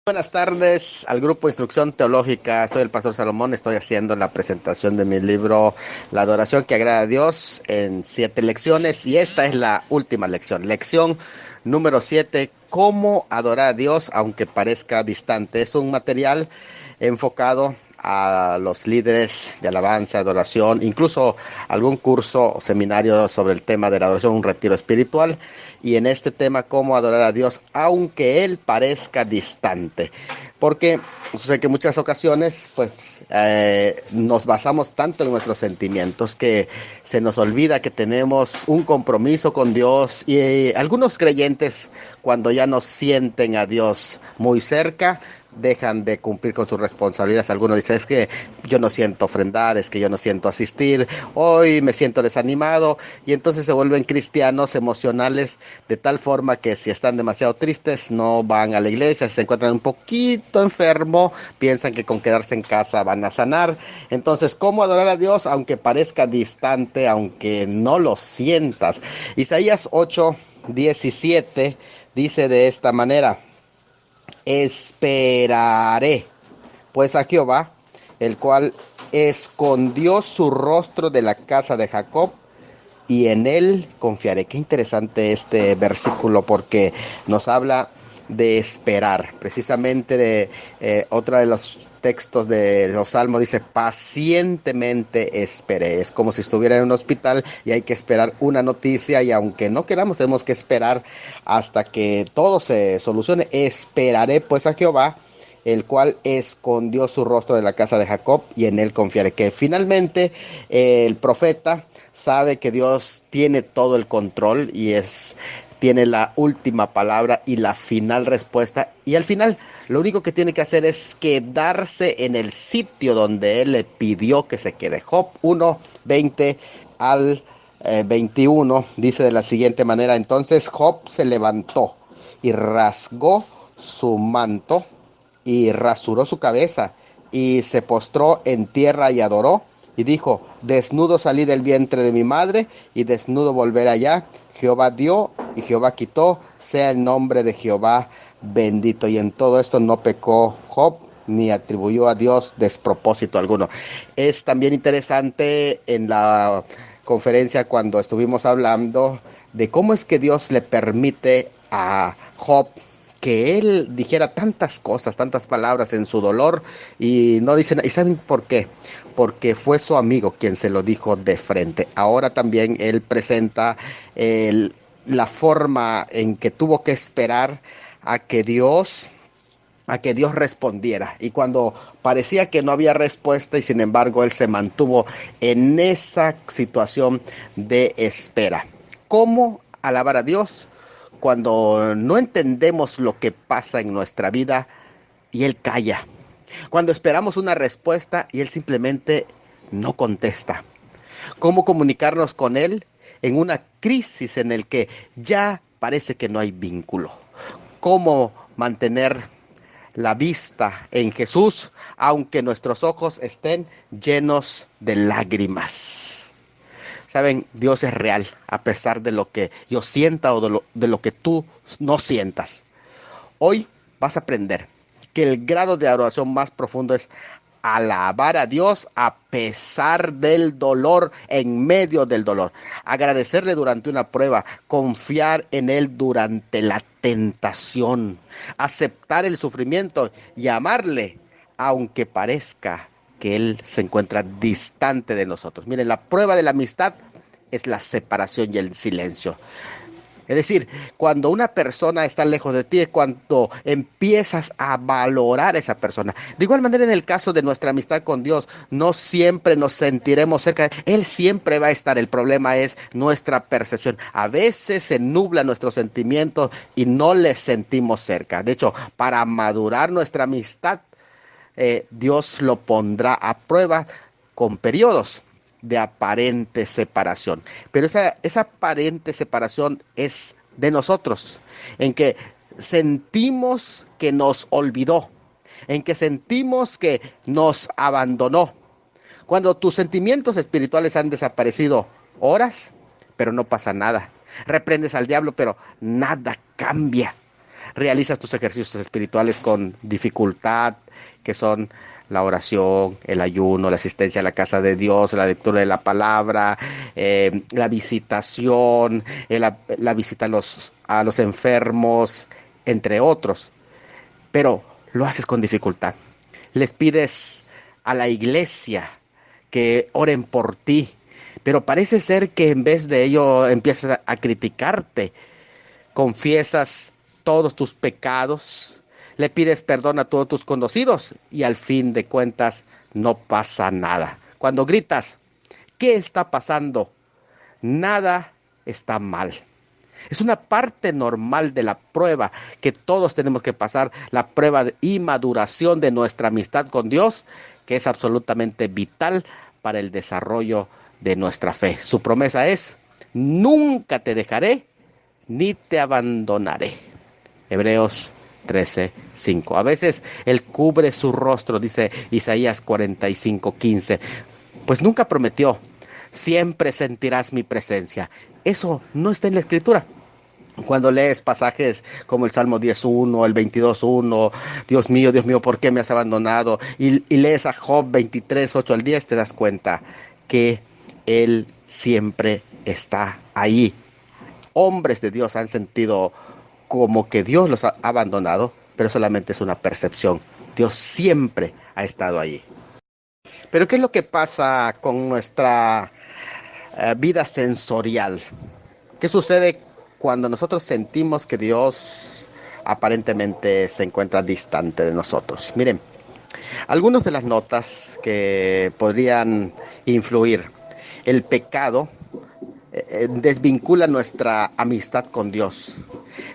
Buenas tardes al grupo Instrucción Teológica. Soy el pastor Salomón. Estoy haciendo la presentación de mi libro La adoración que agrada a Dios en 7 lecciones, y esta es la última lección. Lección número 7: cómo adorar a Dios aunque parezca distante. Es un material enfocado a los líderes de alabanza, adoración, incluso algún curso o seminario sobre el tema de la adoración, un retiro espiritual. Y en este tema, cómo adorar a Dios aunque Él parezca distante. Porque sé que en muchas ocasiones nos basamos tanto en nuestros sentimientos que se nos olvida que tenemos un compromiso con Dios. Y algunos creyentes, cuando ya no sienten a Dios muy cerca, dejan de cumplir con sus responsabilidades. Algunos dicen: es que yo no siento ofrendar, es que yo no siento asistir, hoy me siento desanimado, y entonces se vuelven cristianos emocionales, de tal forma que si están demasiado tristes no van a la iglesia. Si se encuentran un poquito enfermo, piensan que con quedarse en casa van a sanar. Entonces, ¿cómo adorar a Dios aunque parezca distante, aunque no lo sientas? Isaías 8:17 dice de esta manera: esperaré pues a Jehová, el cual escondió su rostro de la casa de Jacob, y en él confiaré. Qué interesante este versículo, porque nos habla de esperar. Precisamente de otra de los textos de los salmos dice: pacientemente esperé. Es como si estuviera en un hospital y hay que esperar una noticia, y aunque no queramos, tenemos que esperar hasta que todo se solucione. Esperaré pues a Jehová, el cual escondió su rostro de la casa de Jacob, y en él confiaré. Que finalmente el profeta sabe que Dios tiene todo el control y tiene la última palabra y la final respuesta. Y al final lo único que tiene que hacer es quedarse en el sitio donde él le pidió que se quede. Job 1:20 al 21 dice de la siguiente manera: entonces Job se levantó y rasgó su manto y rasuró su cabeza, y se postró en tierra y adoró, y dijo: desnudo salí del vientre de mi madre, y desnudo volveré allá. Jehová dio y Jehová quitó, sea el nombre de Jehová bendito. Y en todo esto no pecó Job, ni atribuyó a Dios despropósito alguno. Es también interesante en la conferencia, cuando estuvimos hablando de cómo es que Dios le permite a Job que él dijera tantas cosas, tantas palabras en su dolor, y no dicen. ¿Y saben por qué? Porque fue su amigo quien se lo dijo de frente. Ahora también él presenta la forma en que tuvo que esperar a que Dios respondiera, y cuando parecía que no había respuesta, y sin embargo él se mantuvo en esa situación de espera. ¿Cómo alabar a Dios cuando no entendemos lo que pasa en nuestra vida y él calla? Cuando esperamos una respuesta y él simplemente no contesta. ¿Cómo comunicarnos con él en una crisis en el que ya parece que no hay vínculo? ¿Cómo mantener la vista en Jesús aunque nuestros ojos estén llenos de lágrimas? Saben, Dios es real a pesar de lo que yo sienta, o de lo que tú no sientas. Hoy vas a aprender que el grado de adoración más profundo es alabar a Dios a pesar del dolor, en medio del dolor. Agradecerle durante una prueba, confiar en Él durante la tentación, aceptar el sufrimiento y amarle aunque parezca que Él se encuentra distante de nosotros. Miren, la prueba de la amistad es la separación y el silencio. Es decir, cuando una persona está lejos de ti, es cuando empiezas a valorar a esa persona. De igual manera, en el caso de nuestra amistad con Dios, no siempre nos sentiremos cerca. Él siempre va a estar. El problema es nuestra percepción. A veces se nubla nuestros sentimientos y no le sentimos cerca. De hecho, para madurar nuestra amistad, Dios lo pondrá a prueba con periodos de aparente separación. Pero esa aparente separación es de nosotros, en que sentimos que nos olvidó, en que sentimos que nos abandonó. Cuando tus sentimientos espirituales han desaparecido, oras, pero no pasa nada. Reprendes al diablo, pero nada cambia. realizas tus ejercicios espirituales con dificultad, que son la oración, el ayuno, la asistencia a la casa de Dios, la lectura de la palabra, la visitación, la visita a los enfermos, entre otros. Pero lo haces con dificultad. Les pides a la iglesia que oren por ti, pero parece ser que en vez de ello empiezas a criticarte. Confiesas todos tus pecados, le pides perdón a todos tus conocidos y al fin de cuentas no pasa nada. Cuando gritas, ¿qué está pasando? Nada está mal. Es una parte normal de la prueba que todos tenemos que pasar, la prueba y maduración de nuestra amistad con Dios, que es absolutamente vital para el desarrollo de nuestra fe. Su promesa es: nunca te dejaré ni te abandonaré. Hebreos 13:5. A veces Él cubre su rostro, dice Isaías 45:15. Pues nunca prometió: siempre sentirás mi presencia. Eso no está en la Escritura. Cuando lees pasajes como el Salmo 10:1, el 22:1, Dios mío, ¿por qué me has abandonado? Y lees a Job 23:8 al 10, te das cuenta que Él siempre está ahí. Hombres de Dios han sentido como que Dios los ha abandonado, pero solamente es una percepción. Dios siempre ha estado allí. Pero ¿qué es lo que pasa con nuestra vida sensorial? ¿Qué sucede cuando nosotros sentimos que Dios aparentemente se encuentra distante de nosotros? Miren, algunas de las notas que podrían influir: el pecado desvincula nuestra amistad con Dios,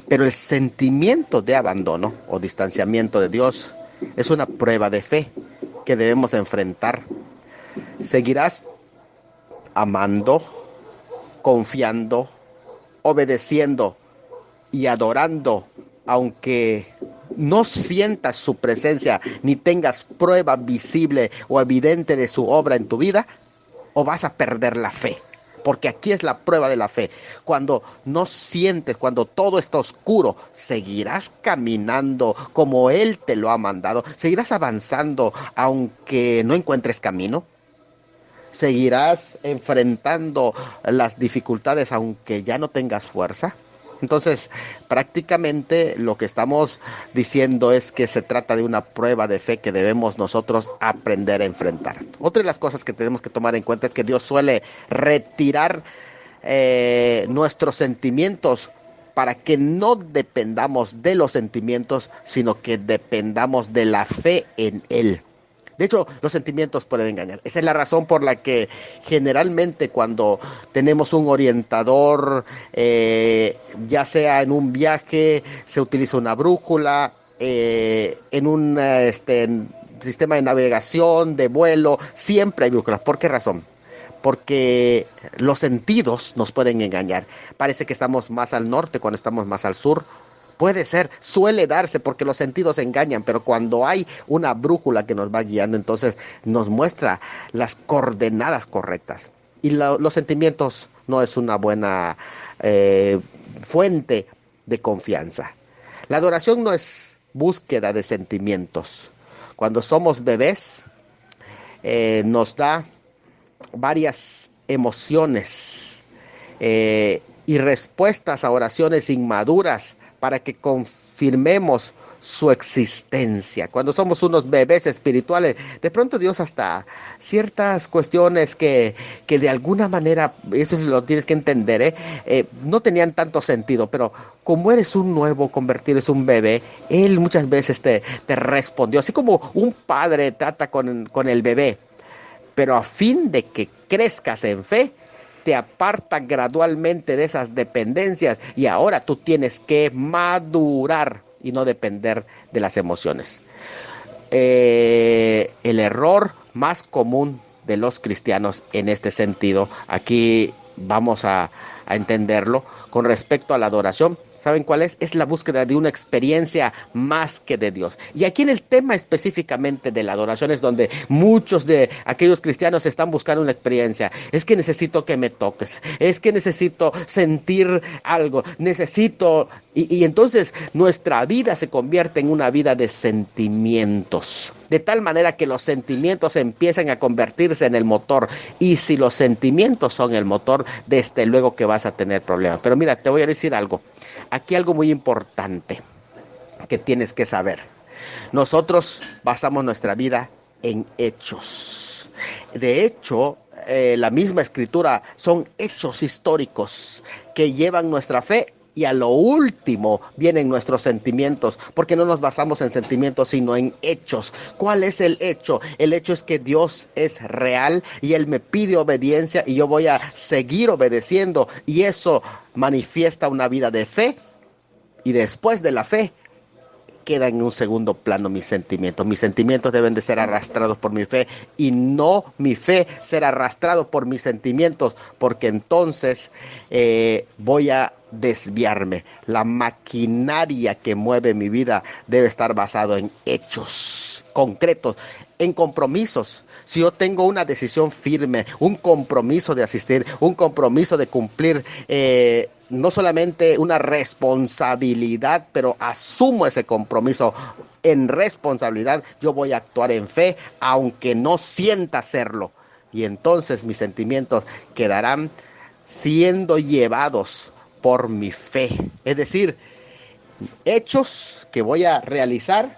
pero el sentimiento de abandono o distanciamiento de Dios es una prueba de fe que debemos enfrentar. Seguirás amando, confiando, obedeciendo y adorando, aunque no sientas su presencia ni tengas prueba visible o evidente de su obra en tu vida, o vas a perder la fe. Porque aquí es la prueba de la fe. Cuando no sientes, cuando todo está oscuro, seguirás caminando como Él te lo ha mandado. Seguirás avanzando aunque no encuentres camino. Seguirás enfrentando las dificultades aunque ya no tengas fuerza. Entonces, prácticamente lo que estamos diciendo es que se trata de una prueba de fe que debemos nosotros aprender a enfrentar. Otra de las cosas que tenemos que tomar en cuenta es que Dios suele retirar nuestros sentimientos para que no dependamos de los sentimientos, sino que dependamos de la fe en Él. De hecho, los sentimientos pueden engañar. Esa es la razón por la que generalmente cuando tenemos un orientador, ya sea en un viaje, se utiliza una brújula, en un sistema de navegación, de vuelo, siempre hay brújulas. ¿Por qué razón? Porque los sentidos nos pueden engañar. Parece que estamos más al norte cuando estamos más al sur. Puede ser, suele darse porque los sentidos engañan, pero cuando hay una brújula que nos va guiando, entonces nos muestra las coordenadas correctas. Y los sentimientos no es una buena fuente de confianza. La adoración no es búsqueda de sentimientos. Cuando somos bebés, nos da varias emociones y respuestas a oraciones inmaduras para que confirmemos su existencia. Cuando somos unos bebés espirituales, de pronto Dios hasta ciertas cuestiones que de alguna manera, eso lo tienes que entender, no tenían tanto sentido, pero como eres un nuevo convertido, eres un bebé, Él muchas veces te respondió, así como un padre trata con el bebé, pero a fin de que crezcas en fe, te aparta gradualmente de esas dependencias y ahora tú tienes que madurar y no depender de las emociones. El error más común de los cristianos en este sentido, aquí vamos a entenderlo, con respecto a la adoración, ¿Saben cuál es? Es la búsqueda de una experiencia más que de Dios. Y aquí en el tema específicamente de la adoración es donde muchos de aquellos cristianos están buscando una experiencia. Es que necesito que me toques, es que necesito sentir algo, necesito... Y entonces nuestra vida se convierte en una vida de sentimientos. De tal manera que los sentimientos empiezan a convertirse en el motor. Y si los sentimientos son el motor, desde luego que vas a tener problemas. Pero mira, te voy a decir algo. Aquí algo muy importante que tienes que saber. Nosotros basamos nuestra vida en hechos. De hecho, la misma escritura son hechos históricos que llevan nuestra fe. Y a lo último vienen nuestros sentimientos, porque no nos basamos en sentimientos, sino en hechos. ¿Cuál es el hecho? El hecho es que Dios es real y Él me pide obediencia y yo voy a seguir obedeciendo. Y eso manifiesta una vida de fe. Y después de la fe, queda en un segundo plano mis sentimientos. Mis sentimientos deben de ser arrastrados por mi fe y no mi fe ser arrastrado por mis sentimientos, porque entonces voy a desviarme. La maquinaria que mueve mi vida debe estar basado en hechos concretos, en compromisos. Si yo tengo una decisión firme, un compromiso de asistir, un compromiso de cumplir, no solamente una responsabilidad, pero asumo ese compromiso en responsabilidad, yo voy a actuar en fe, aunque no sienta hacerlo. Y entonces mis sentimientos quedarán siendo llevados por mi fe. Es decir, hechos que voy a realizar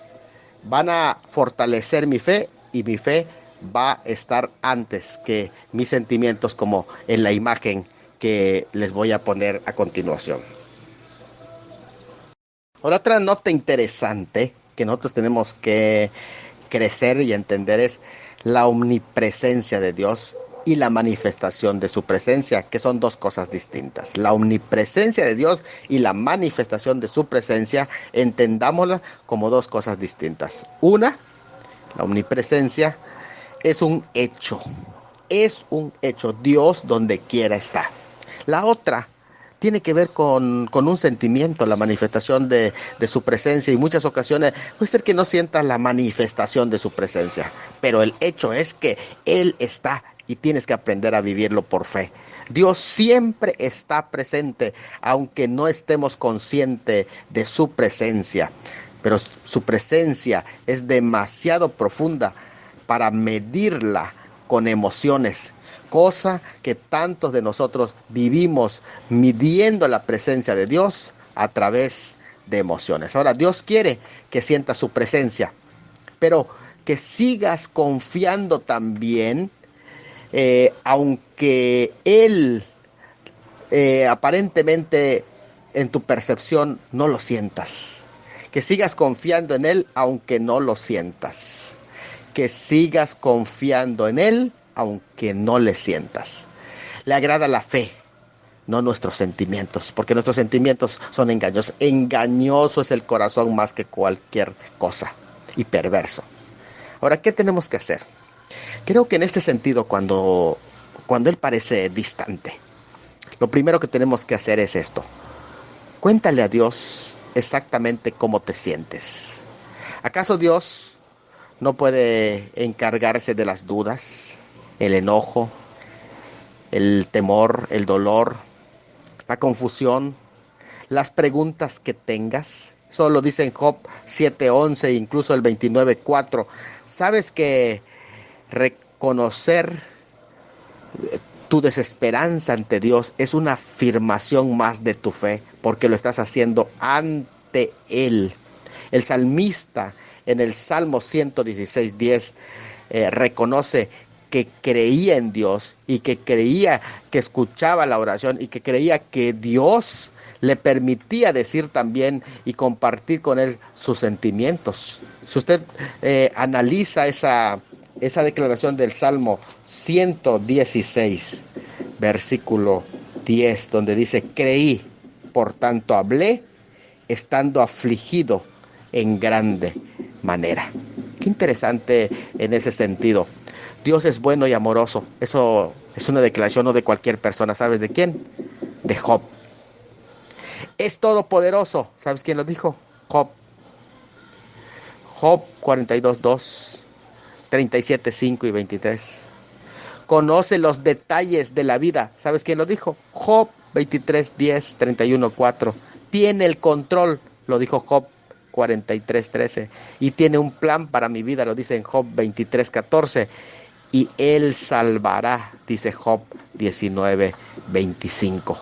van a fortalecer mi fe y mi fe va a estar antes que mis sentimientos, como en la imagen que les voy a poner a continuación. Ahora, otra nota interesante que nosotros tenemos que crecer y entender es la omnipresencia de Dios y la manifestación de su presencia, que son dos cosas distintas. La omnipresencia de Dios y la manifestación de su presencia, entendámosla como dos cosas distintas. Una, la omnipresencia es un hecho. Es un hecho. Dios donde quiera está. La otra tiene que ver con un sentimiento, la manifestación de su presencia. Y muchas ocasiones puede ser que no sientas la manifestación de su presencia, pero el hecho es que Él está y tienes que aprender a vivirlo por fe. Dios siempre está presente, aunque no estemos conscientes de su presencia. Pero su presencia es demasiado profunda para medirla con emociones. Cosa que tantos de nosotros vivimos midiendo la presencia de Dios a través de emociones. Ahora, Dios quiere que sientas su presencia, pero que sigas confiando también, aunque Él aparentemente en tu percepción no lo sientas. Que sigas confiando en Él aunque no lo sientas. Que sigas confiando en Él aunque no le sientas. Le agrada la fe, no nuestros sentimientos, porque nuestros sentimientos son engañosos. Engañoso es el corazón más que cualquier cosa, y perverso. Ahora, ¿qué tenemos que hacer? Creo que en este sentido, cuando Él parece distante, lo primero que tenemos que hacer es esto. Cuéntale a Dios exactamente cómo te sientes. ¿Acaso Dios no puede encargarse de las dudas, el enojo, el temor, el dolor, la confusión, las preguntas que tengas? Solo dice en Job 7:11, incluso el 29:4. ¿Sabes que reconocer tu desesperanza ante Dios es una afirmación más de tu fe, porque lo estás haciendo ante Él? El salmista en el Salmo 116:10 reconoce que creía en Dios y que creía que escuchaba la oración y que creía que Dios le permitía decir también y compartir con Él sus sentimientos. Si usted analiza esa declaración del Salmo 116, versículo 10, donde dice: creí, por tanto hablé, estando afligido en grande manera. Qué interesante en ese sentido. Dios es bueno y amoroso. Eso es una declaración no de cualquier persona. ¿Sabes de quién? De Job. es todopoderoso. ¿Sabes quién lo dijo? Job. Job 42:2, 37:5 y 23. Conoce los detalles de la vida. ¿Sabes quién lo dijo? Job 23:10, 31:4. Tiene el control, lo dijo Job 43:13. Y tiene un plan para mi vida, lo dice en Job 23:14. Y él salvará, dice Job 19:25.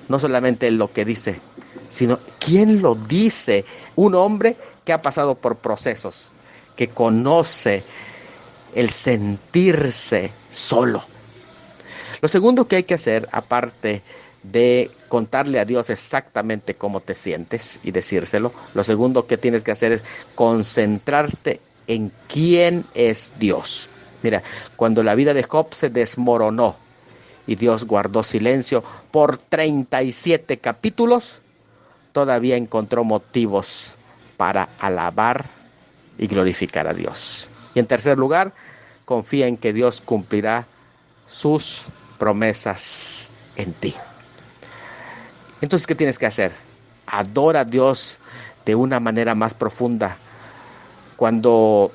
No solamente lo que dice, sino quién lo dice. Un hombre que ha pasado por procesos, que conoce el sentirse solo. Lo segundo que hay que hacer, aparte de contarle a Dios exactamente cómo te sientes y decírselo, lo segundo que tienes que hacer es concentrarte en quién es Dios. Mira, cuando la vida de Job se desmoronó y Dios guardó silencio por 37 capítulos, todavía encontró motivos para alabar y glorificar a Dios. Y en tercer lugar, confía en que Dios cumplirá sus promesas en ti. Entonces, ¿qué tienes que hacer? Adora a Dios de una manera más profunda. Cuando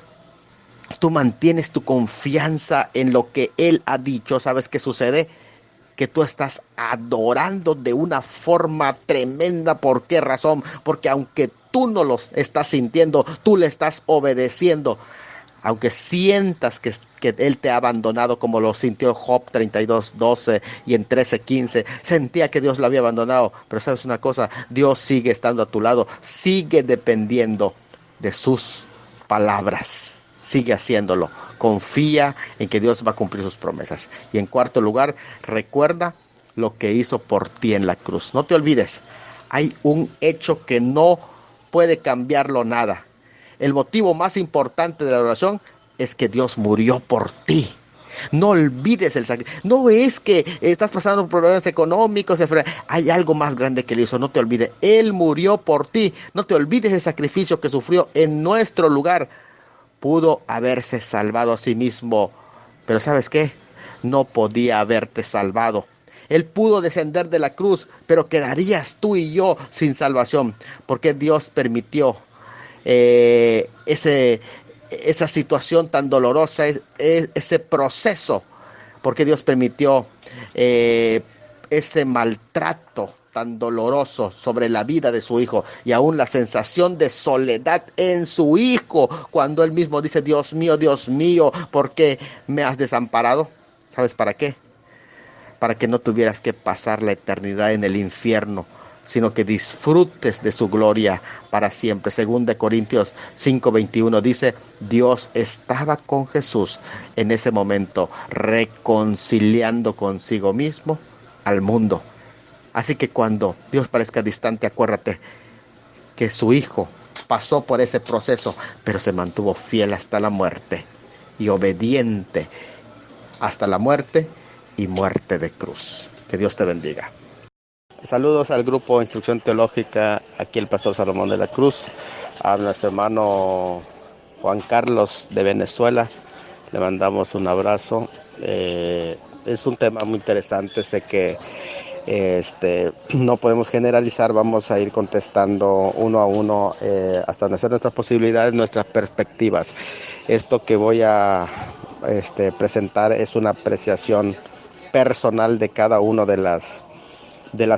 tú mantienes tu confianza en lo que Él ha dicho, ¿sabes qué sucede? Que tú estás adorando de una forma tremenda. ¿Por qué razón? Porque aunque tú no lo estás sintiendo, tú le estás obedeciendo. Aunque sientas que Él te ha abandonado, como lo sintió Job 32:12 y en 13:15, sentía que Dios lo había abandonado. Pero sabes una cosa, Dios sigue estando a tu lado, sigue dependiendo de sus palabras, sigue haciéndolo. Confía en que Dios va a cumplir sus promesas. Y en cuarto lugar, recuerda lo que hizo por ti en la cruz. No te olvides, hay un hecho que no puede cambiarlo nada. El motivo más importante de la oración es que Dios murió por ti. No olvides el sacrificio. No es que estás pasando problemas económicos. Hay algo más grande que Él hizo. No te olvides. Él murió por ti. No te olvides el sacrificio que sufrió en nuestro lugar. Pudo haberse salvado a sí mismo. Pero ¿sabes qué? No podía haberte salvado. Él pudo descender de la cruz, pero quedarías tú y yo sin salvación. Porque Dios permitió esa situación tan dolorosa, ese proceso, porque Dios permitió ese maltrato tan doloroso sobre la vida de su hijo, y aún la sensación de soledad en su hijo, cuando él mismo dice: Dios mío, ¿por qué me has desamparado? ¿Sabes para qué? Para que no tuvieras que pasar la eternidad en el infierno, sino que disfrutes de su gloria para siempre. Según de Corintios 5:21 dice: Dios estaba con Jesús en ese momento, reconciliando consigo mismo al mundo. Así que cuando Dios parezca distante, acuérdate que su Hijo pasó por ese proceso, pero se mantuvo fiel hasta la muerte y obediente hasta la muerte y muerte de cruz. Que Dios te bendiga. Saludos al grupo Instrucción Teológica, aquí el pastor Salomón de la Cruz, a nuestro hermano Juan Carlos de Venezuela, le mandamos un abrazo. Es un tema muy interesante, sé que no podemos generalizar, vamos a ir contestando uno a uno hasta nuestras posibilidades, nuestras perspectivas. Esto que voy a presentar es una apreciación personal de cada una de las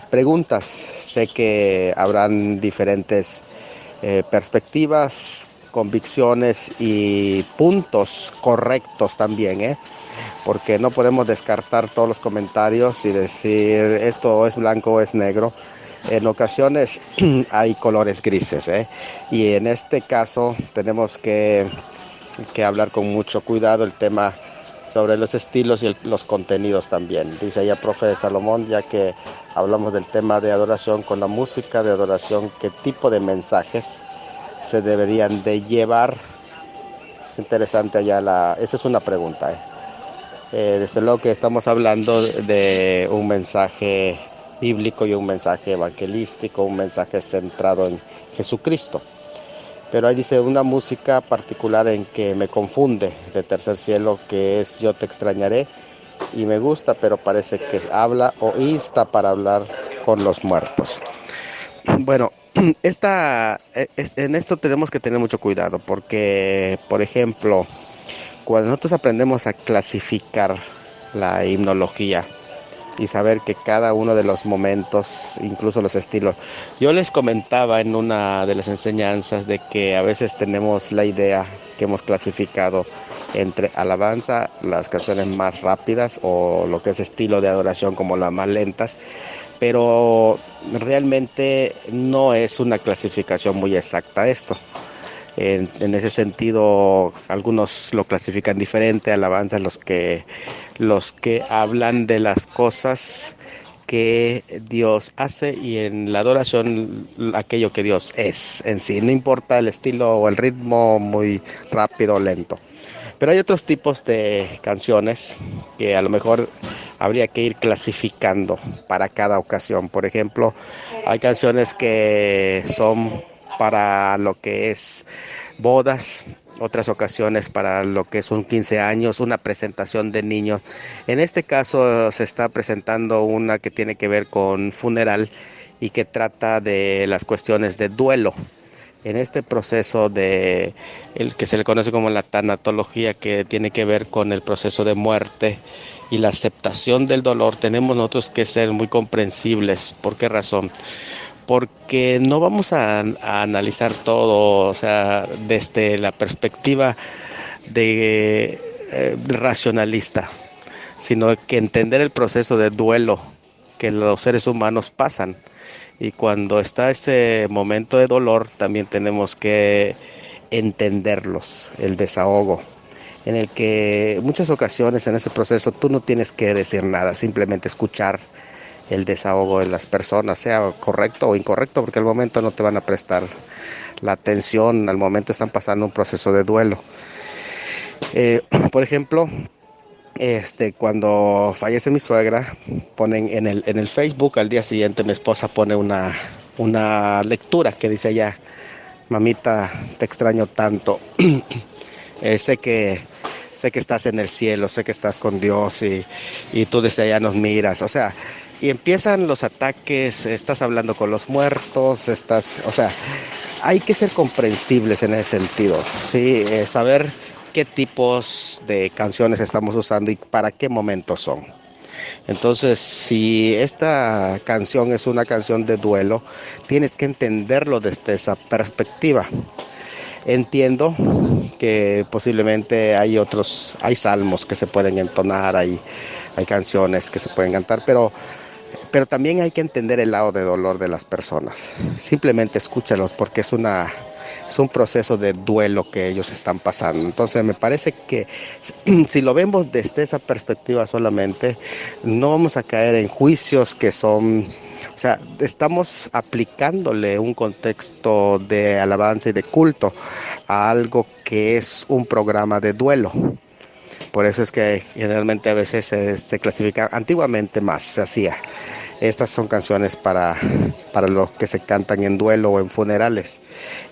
preguntas. Sé que habrán diferentes perspectivas, convicciones y puntos correctos también, porque no podemos descartar todos los comentarios y decir esto es blanco o es negro. En ocasiones hay colores grises, y en este caso tenemos que hablar con mucho cuidado el tema sobre los estilos y los contenidos también. Dice ya profe Salomón, ya que hablamos del tema de adoración con la música de adoración, ¿qué tipo de mensajes se deberían de llevar? Es interesante esa es una pregunta. Desde luego que estamos hablando de un mensaje bíblico y un mensaje evangelístico, un mensaje centrado en Jesucristo. Pero ahí dice una música particular en que me confunde, de Tercer Cielo, que es Yo te extrañaré, y me gusta, pero parece que habla o insta para hablar con los muertos. Bueno, en esto tenemos que tener mucho cuidado porque, por ejemplo, cuando nosotros aprendemos a clasificar la himnología y saber que cada uno de los momentos, incluso los estilos, yo les comentaba en una de las enseñanzas de que a veces tenemos la idea que hemos clasificado entre alabanza, las canciones más rápidas o lo que es estilo de adoración como las más lentas, pero realmente no es una clasificación muy exacta esto. En ese sentido, algunos lo clasifican diferente, alabanza los que hablan de las cosas que Dios hace y en la adoración aquello que Dios es en sí, no importa el estilo o el ritmo muy rápido o lento. Pero hay otros tipos de canciones que a lo mejor habría que ir clasificando para cada ocasión. Por ejemplo, hay canciones que son para lo que es bodas, otras ocasiones para lo que es un 15 años, una presentación de niños. En este caso se está presentando una que tiene que ver con funeral y que trata de las cuestiones de duelo. En este proceso de el que se le conoce como la tanatología, que tiene que ver con el proceso de muerte y la aceptación del dolor, tenemos nosotros que ser muy comprensibles. ¿Por qué razón? Porque no vamos a analizar todo, o sea, desde la perspectiva de racionalista, sino que entender el proceso de duelo que los seres humanos pasan. Y cuando está ese momento de dolor, también tenemos que entenderlos, el desahogo, en el que muchas ocasiones en ese proceso tú no tienes que decir nada, simplemente escuchar el desahogo de las personas, sea correcto o incorrecto, porque al momento no te van a prestar la atención, al momento están pasando un proceso de duelo. Por ejemplo, cuando fallece mi suegra, ponen en el Facebook, al día siguiente mi esposa pone una lectura que dice ya, mamita, te extraño tanto, sé que estás en el cielo, sé que estás con Dios y tú desde allá nos miras, o sea, y empiezan los ataques, estás hablando con los muertos, o sea, hay que ser comprensibles en ese sentido, ¿sí? Saber qué tipos de canciones estamos usando y para qué momentos son. Entonces, si esta canción es una canción de duelo, tienes que entenderlo desde esa perspectiva. Entiendo que posiblemente hay salmos que se pueden entonar, hay canciones que se pueden cantar, pero también hay que entender el lado de dolor de las personas. Simplemente escúchalos porque es un proceso de duelo que ellos están pasando. Entonces me parece que si lo vemos desde esa perspectiva solamente, no vamos a caer en juicios que son, o sea, estamos aplicándole un contexto de alabanza y de culto a algo que es un programa de duelo. Por eso es que generalmente a veces se clasifica, antiguamente más se hacía. Estas son canciones para los que se cantan en duelo o en funerales.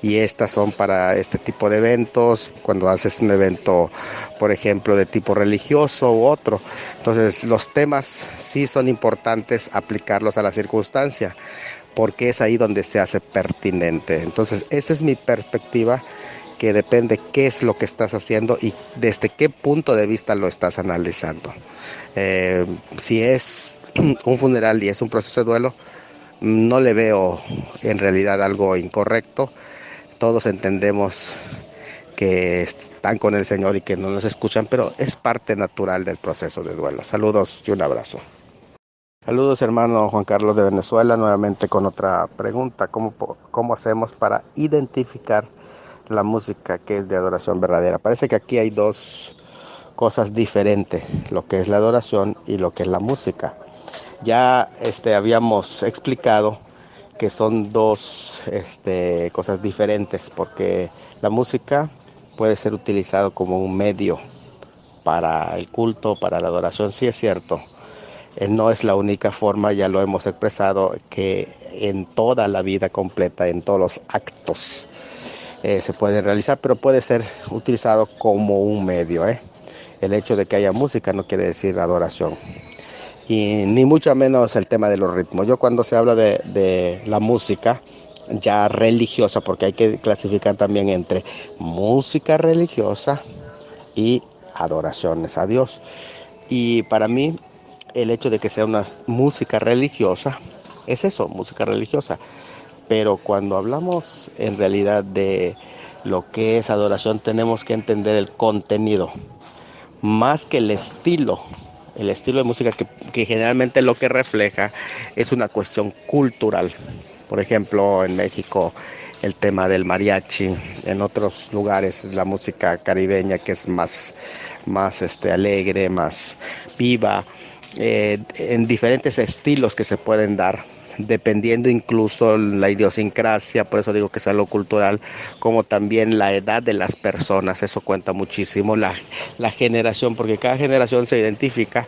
Y estas son para este tipo de eventos, cuando haces un evento, por ejemplo, de tipo religioso u otro. Entonces, los temas sí son importantes aplicarlos a la circunstancia, porque es ahí donde se hace pertinente. Entonces, esa es mi perspectiva, que depende qué es lo que estás haciendo y desde qué punto de vista lo estás analizando. Si es un funeral y es un proceso de duelo, no le veo en realidad algo incorrecto. Todos entendemos que están con el Señor y que no nos escuchan, pero es parte natural del proceso de duelo. Saludos y un abrazo. Saludos, hermano Juan Carlos de Venezuela, nuevamente con otra pregunta. ¿Cómo hacemos para identificar la música que es de adoración verdadera? Parece que aquí hay dos cosas diferentes, lo que es la adoración y lo que es la música. Ya habíamos explicado que son dos cosas diferentes, porque la música puede ser utilizado como un medio para el culto, para la adoración, sí es cierto. No es la única forma, ya lo hemos expresado, que en toda la vida completa, en todos los actos, se puede realizar, pero puede ser utilizado como un medio. El hecho de que haya música no quiere decir adoración. Y ni mucho menos el tema de los ritmos. Yo cuando se habla de la música, ya religiosa, porque hay que clasificar también entre música religiosa y adoraciones a Dios. Y para mí, el hecho de que sea una música religiosa, es eso, música religiosa. Pero cuando hablamos en realidad de lo que es adoración, tenemos que entender el contenido, más que el estilo. El estilo de música que generalmente lo que refleja es una cuestión cultural. Por ejemplo, en México el tema del mariachi, en otros lugares la música caribeña que es más alegre, más viva, en diferentes estilos que se pueden dar, dependiendo incluso la idiosincrasia, por eso digo que es algo cultural, como también la edad de las personas, eso cuenta muchísimo, la generación, porque cada generación se identifica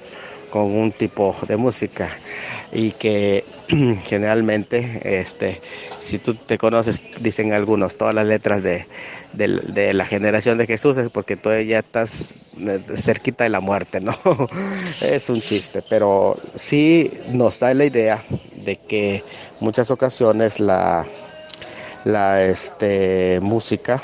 con un tipo de música y que generalmente si tú te conoces, dicen algunos, todas las letras de la generación de Jesús es porque tú ya estás cerquita de la muerte, ¿no? Es un chiste, pero sí nos da la idea de que muchas ocasiones la música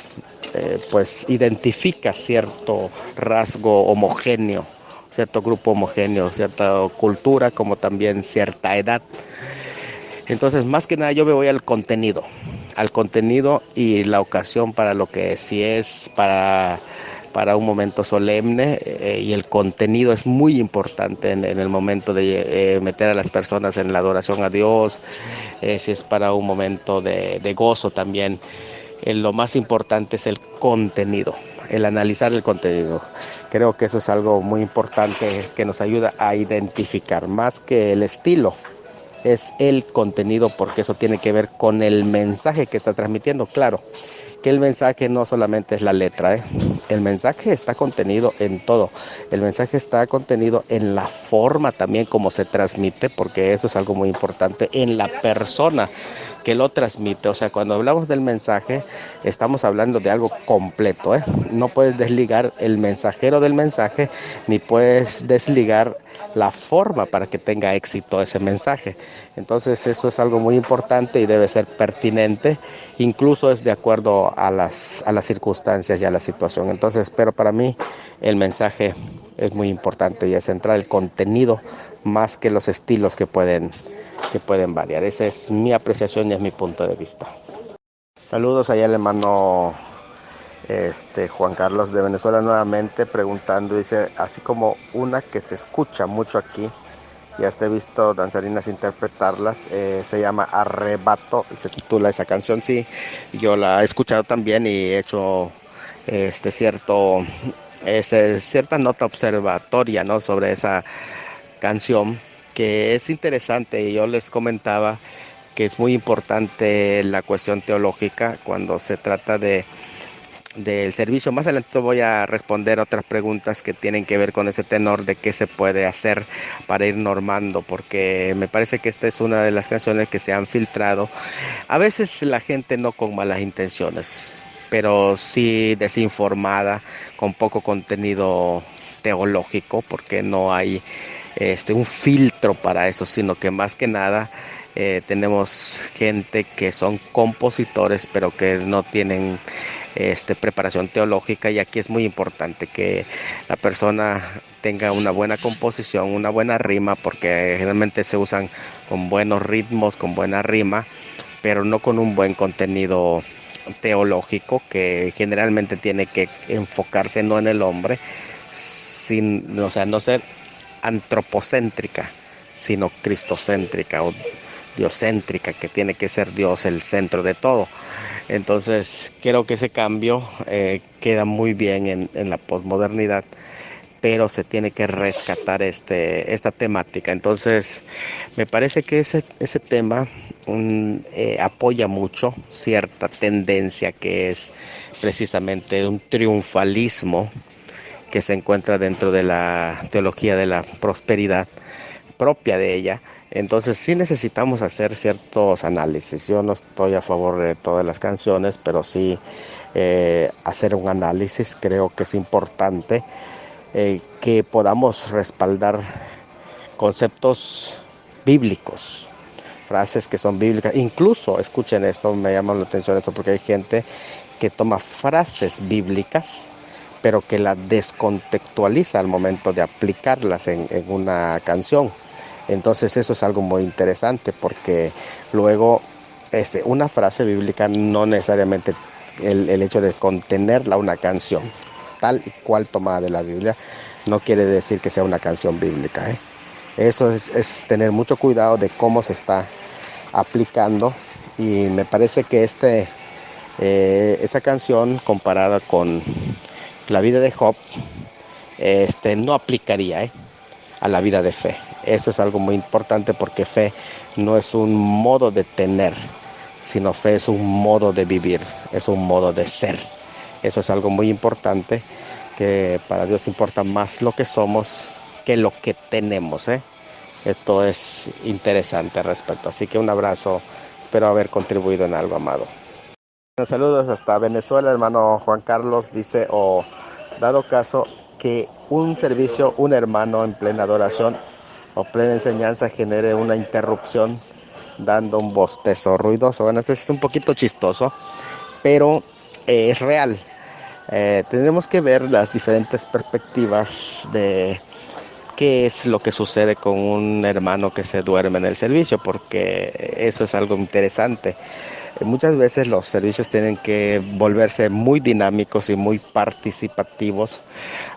pues identifica cierto rasgo homogéneo, cierto grupo homogéneo, cierta cultura, como también cierta edad. Entonces, más que nada yo me voy al contenido y la ocasión para lo que es. Si es para un momento solemne y el contenido es muy importante en el momento de meter a las personas en la adoración a Dios, si es para un momento de gozo también, lo más importante es el contenido, el analizar el contenido. Creo que eso es algo muy importante que nos ayuda a identificar, más que el estilo es el contenido, porque eso tiene que ver con el mensaje que está transmitiendo. Claro, que el mensaje no solamente es la letra, el mensaje está contenido en todo, el mensaje está contenido en la forma también como se transmite, porque eso es algo muy importante, en la persona que lo transmite. O sea, cuando hablamos del mensaje, estamos hablando de algo completo, no puedes desligar el mensajero del mensaje, ni puedes desligar la forma para que tenga éxito ese mensaje. Entonces eso es algo muy importante y debe ser pertinente, incluso es de acuerdo a las circunstancias y a la situación. Entonces, pero para mí el mensaje es muy importante y es central, el contenido más que los estilos que pueden variar. Esa es mi apreciación y es mi punto de vista. Saludos allá al hermano Juan Carlos de Venezuela nuevamente preguntando, dice, así como una que se escucha mucho aquí, ya he visto danzarinas interpretarlas, se llama Arrebato, se titula esa canción, sí, yo la he escuchado también y he hecho cierto, cierta nota observatoria, ¿no?, sobre esa canción, que es interesante, y yo les comentaba que es muy importante la cuestión teológica cuando se trata del servicio. Más adelante voy a responder otras preguntas que tienen que ver con ese tenor de qué se puede hacer para ir normando, porque me parece que esta es una de las canciones que se han filtrado. A veces la gente no con malas intenciones, pero sí desinformada, con poco contenido teológico, porque no hay un filtro para eso, sino que más que nada tenemos gente que son compositores, pero que no tienen preparación teológica, y aquí es muy importante que la persona tenga una buena composición, una buena rima, porque generalmente se usan con buenos ritmos, con buena rima, pero no con un buen contenido teológico, que generalmente tiene que enfocarse no en el hombre, o sea, no ser antropocéntrica, sino cristocéntrica o diocéntrica, que tiene que ser Dios el centro de todo. Entonces creo que ese cambio queda muy bien en la posmodernidad, pero se tiene que rescatar esta temática. Entonces me parece que ese tema apoya mucho cierta tendencia que es precisamente un triunfalismo que se encuentra dentro de la teología de la prosperidad propia de ella. Entonces sí necesitamos hacer ciertos análisis. Yo no estoy a favor de todas las canciones, pero sí hacer un análisis. Creo que es importante que podamos respaldar conceptos bíblicos, frases que son bíblicas. Incluso, escuchen esto, me llama la atención esto, porque hay gente que toma frases bíblicas, pero que las descontextualiza al momento de aplicarlas en una canción. Entonces eso es algo muy interesante, porque luego una frase bíblica no necesariamente el hecho de contenerla una canción tal y cual tomada de la Biblia no quiere decir que sea una canción bíblica, ¿eh? Eso es tener mucho cuidado de cómo se está aplicando, y me parece que esa canción comparada con la vida de Job no aplicaría, a la vida de fe. Eso es algo muy importante, porque fe no es un modo de tener, sino fe es un modo de vivir, es un modo de ser. Eso es algo muy importante, que para Dios importa más lo que somos que lo que tenemos, ¿eh? Esto es interesante al respecto. Así que un abrazo, espero haber contribuido en algo, amado. Bueno, saludos hasta Venezuela, hermano Juan Carlos. Dice, dado caso que un servicio, un hermano en plena adoración o plena enseñanza genere una interrupción dando un bostezo ruidoso. Bueno, este es un poquito chistoso, pero es real. Tenemos que ver las diferentes perspectivas de qué es lo que sucede con un hermano que se duerme en el servicio, porque eso es algo interesante. Muchas veces los servicios tienen que volverse muy dinámicos y muy participativos,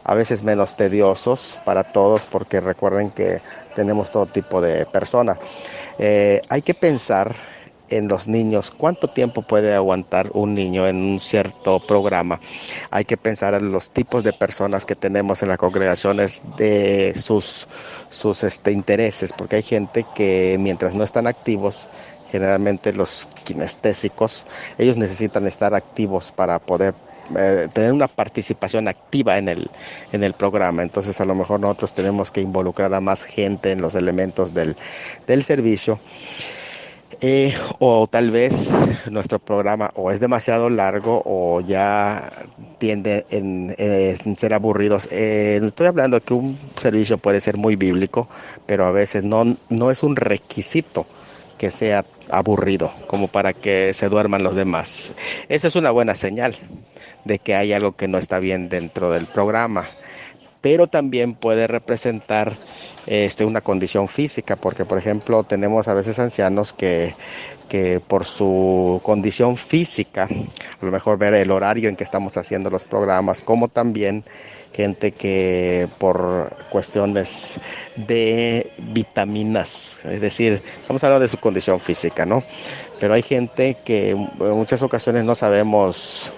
a veces menos tediosos para todos, porque recuerden que tenemos todo tipo de personas. Hay que pensar en los niños, cuánto tiempo puede aguantar un niño en un cierto programa. Hay que pensar en los tipos de personas que tenemos en las congregaciones, de sus intereses, porque hay gente que mientras no están activos, generalmente los kinestésicos, ellos necesitan estar activos para poder tener una participación activa en el programa. Entonces a lo mejor nosotros tenemos que involucrar a más gente en los elementos del servicio. O tal vez nuestro programa o es demasiado largo o ya tiende en ser aburridos. Estoy hablando de que un servicio puede ser muy bíblico, pero a veces no es un requisito que sea aburrido como para que se duerman los demás. Eso es una buena señal de que hay algo que no está bien dentro del programa, pero también puede representar una condición física, porque por ejemplo tenemos a veces ancianos que por su condición física, a lo mejor ver el horario en que estamos haciendo los programas, como también gente que por cuestiones de vitaminas, es decir, estamos hablando de su condición física, ¿no? Pero hay gente que en muchas ocasiones no sabemos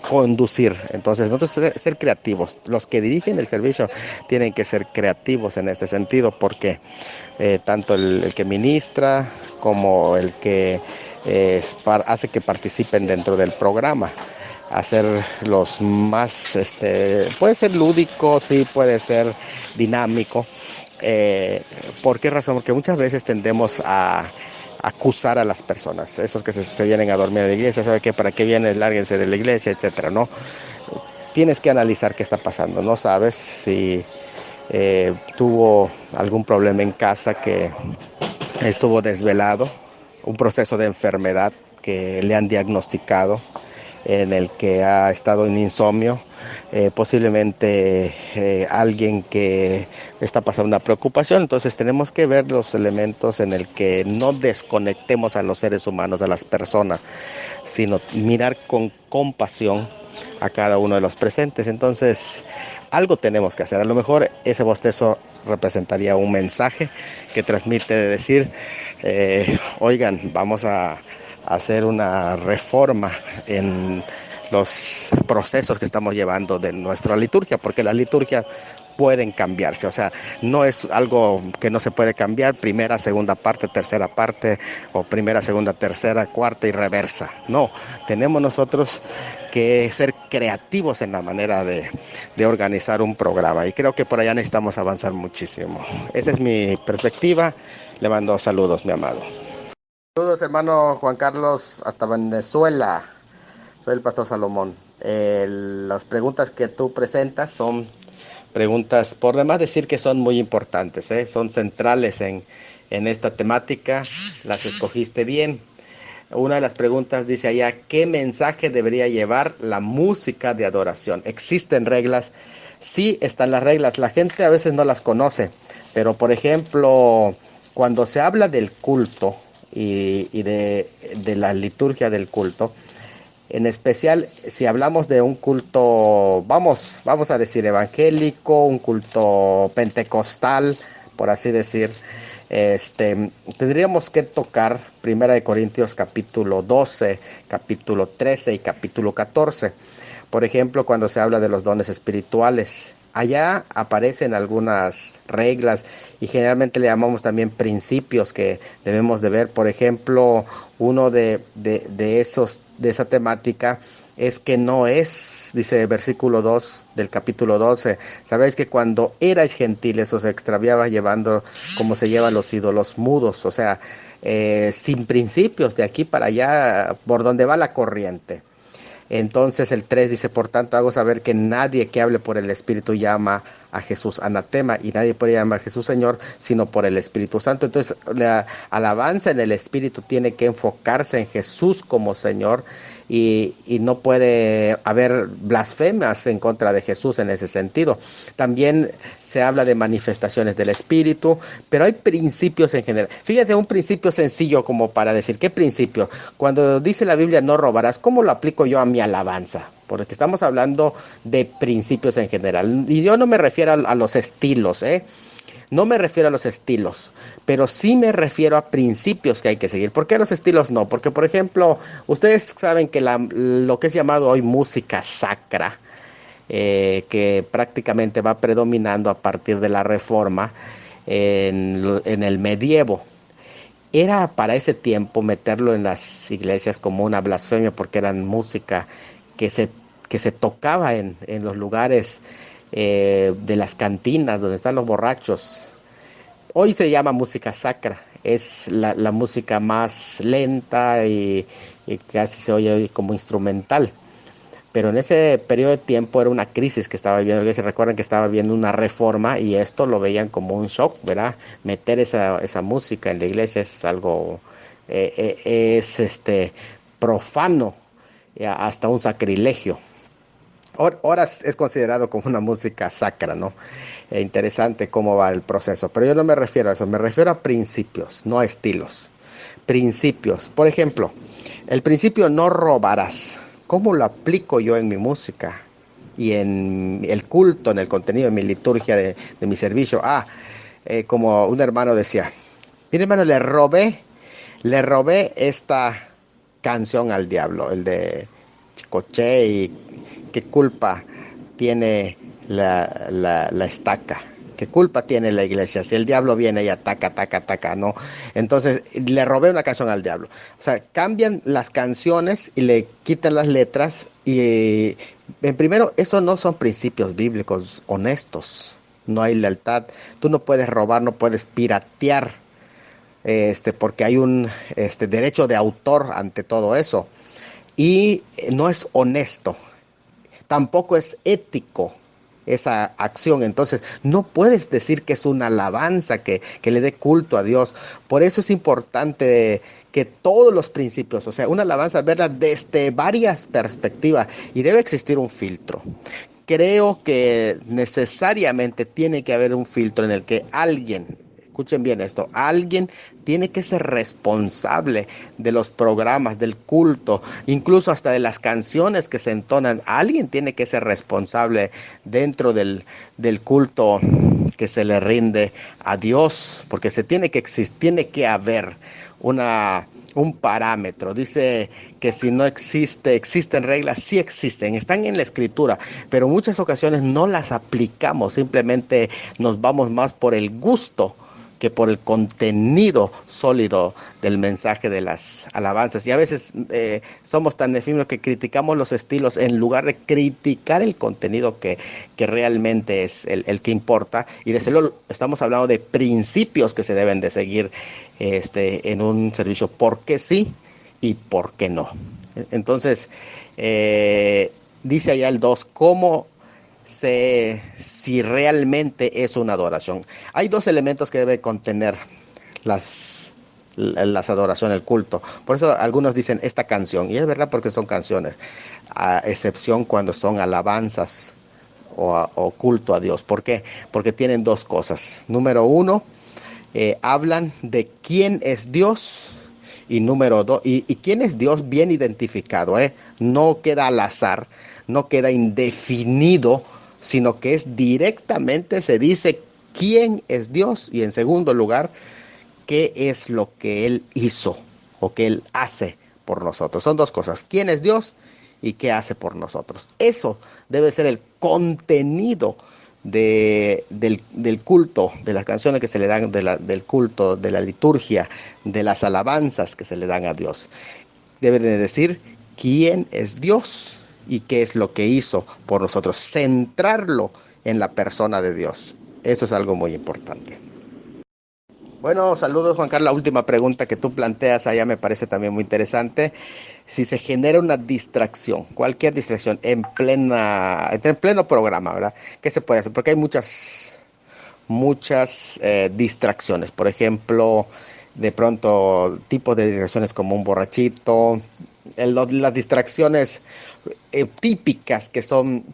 conducir. Entonces nosotros ser creativos, los que dirigen el servicio tienen que ser creativos en este sentido, porque tanto el que ministra como el que hace que participen dentro del programa, hacer los más, puede ser lúdico, sí, puede ser dinámico. ¿Por qué razón? Porque muchas veces tendemos a acusar a las personas, esos que se vienen a dormir a la iglesia, ¿sabe qué? ¿Para qué vienes? Lárguense de la iglesia, etcétera, ¿no? Tienes que analizar qué está pasando, no sabes si tuvo algún problema en casa, que estuvo desvelado, un proceso de enfermedad que le han diagnosticado, en el que ha estado en insomnio, posiblemente alguien que está pasando una preocupación. Entonces tenemos que ver los elementos en el que no desconectemos a los seres humanos, a las personas, sino mirar con compasión a cada uno de los presentes. Entonces algo tenemos que hacer. A lo mejor ese bostezo representaría un mensaje que transmite de decir, oigan, vamos a hacer una reforma en los procesos que estamos llevando de nuestra liturgia, porque las liturgias pueden cambiarse, o sea, no es algo que no se puede cambiar, primera, segunda parte, tercera parte, o primera, segunda, tercera, cuarta y reversa. No, tenemos nosotros que ser creativos en la manera de organizar un programa, y creo que por allá necesitamos avanzar muchísimo. Esa es mi perspectiva. Le mando saludos, mi amado. Saludos, hermano Juan Carlos, hasta Venezuela. Soy el pastor Salomón. Las preguntas que tú presentas son preguntas, por demás decir que son muy importantes, son centrales en esta temática, las escogiste bien. Una de las preguntas dice allá, ¿qué mensaje debería llevar la música de adoración? ¿Existen reglas? Sí, están las reglas. La gente a veces no las conoce, pero por ejemplo, cuando se habla del culto y de la liturgia del culto, en especial si hablamos de un culto, vamos a decir evangélico, un culto pentecostal, por así decir, tendríamos que tocar Primera de Corintios capítulo 12, capítulo 13 y capítulo 14. Por ejemplo, cuando se habla de los dones espirituales, allá aparecen algunas reglas y generalmente le llamamos también principios que debemos de ver. Por ejemplo, uno de esa temática es que no es, dice el versículo 2 del capítulo 12, sabéis que cuando erais gentiles os extraviaba llevando como se llevan los ídolos mudos, o sea, sin principios de aquí para allá, por donde va la corriente. Entonces el 3 dice, por tanto hago saber que nadie que hable por el Espíritu llama a Jesús anatema, y nadie puede llamar a Jesús Señor sino por el Espíritu Santo. Entonces la alabanza en el Espíritu tiene que enfocarse en Jesús como Señor, y no puede haber blasfemas en contra de Jesús en ese sentido. También se habla de manifestaciones del Espíritu, pero hay principios en general. Fíjate, un principio sencillo como para decir, ¿qué principio? Cuando dice la Biblia no robarás, ¿cómo lo aplico yo a mi alabanza? Porque estamos hablando de principios en general. Y yo no me refiero a los estilos, no me refiero a los estilos, pero sí me refiero a principios que hay que seguir. ¿Por qué los estilos no? Porque, por ejemplo, ustedes saben que lo que es llamado hoy música sacra, que prácticamente va predominando a partir de la Reforma en el medievo. Era para ese tiempo meterlo en las iglesias como una blasfemia, porque eran música que se tocaba en los lugares de las cantinas donde están los borrachos. Hoy se llama música sacra, es la música más lenta y casi se oye como instrumental. Pero en ese periodo de tiempo era una crisis que estaba viviendo la iglesia. Recuerden que estaba viendo una reforma y esto lo veían como un shock, ¿verdad? Meter esa música en la iglesia es algo, es profano, hasta un sacrilegio. Ahora es considerado como una música sacra, ¿no? Interesante cómo va el proceso. Pero yo no me refiero a eso, me refiero a principios, no a estilos. Principios. Por ejemplo, el principio no robarás. ¿Cómo lo aplico yo en mi música y en el culto, en el contenido de mi liturgia, de mi servicio? Como un hermano decía, mire hermano, le robé esta canción al diablo, el de Chicoche, y qué culpa tiene la estaca. ¿Qué culpa tiene la iglesia? Si el diablo viene y ataca, ¿no? Entonces, le robé una canción al diablo. O sea, cambian las canciones y le quitan las letras. Y primero, eso no son principios bíblicos honestos. No hay lealtad. Tú no puedes robar, no puedes piratear, porque hay un derecho de autor ante todo eso. Y no es honesto. Tampoco es ético esa acción. Entonces no puedes decir que es una alabanza que le dé culto a Dios. Por eso es importante que todos los principios, o sea, una alabanza, verla desde varias perspectivas, y debe existir un filtro. Creo que necesariamente tiene que haber un filtro en el que alguien, escuchen bien esto, alguien tiene que ser responsable de los programas, del culto, incluso hasta de las canciones que se entonan. Alguien tiene que ser responsable dentro del culto que se le rinde a Dios, porque tiene que haber un parámetro. Dice que si no existen reglas, sí existen, están en la escritura, pero en muchas ocasiones no las aplicamos, simplemente nos vamos más por el gusto que por el contenido sólido del mensaje de las alabanzas. Y a veces somos tan efímeros que criticamos los estilos en lugar de criticar el contenido que realmente es el que importa. Y desde luego estamos hablando de principios que se deben de seguir en un servicio. ¿Por qué sí y por qué no? Entonces, dice allá el 2, ¿cómo si realmente es una adoración. Hay dos elementos que debe contener las adoraciones, el culto. Por eso algunos dicen esta canción, y es verdad porque son canciones, a excepción cuando son alabanzas o culto a Dios. ¿Por qué? Porque tienen dos cosas. Número uno, hablan de quién es Dios. Y número dos, y quién es Dios bien identificado, no queda al azar, no queda indefinido, sino que es directamente, se dice quién es Dios, y en segundo lugar, qué es lo que Él hizo o que Él hace por nosotros. Son dos cosas, quién es Dios y qué hace por nosotros. Eso debe ser el contenido del culto, de las canciones que se le dan, del culto, de la liturgia, de las alabanzas que se le dan a Dios. Deben de decir quién es Dios y qué es lo que hizo por nosotros. Centrarlo en la persona de Dios. Eso es algo muy importante. Bueno, saludos Juan Carlos. La última pregunta que tú planteas allá me parece también muy interesante. Si se genera una distracción, cualquier distracción en pleno programa, ¿verdad? ¿Qué se puede hacer? Porque hay muchas distracciones. Por ejemplo, de pronto tipos de distracciones como un borrachito, las distracciones típicas que son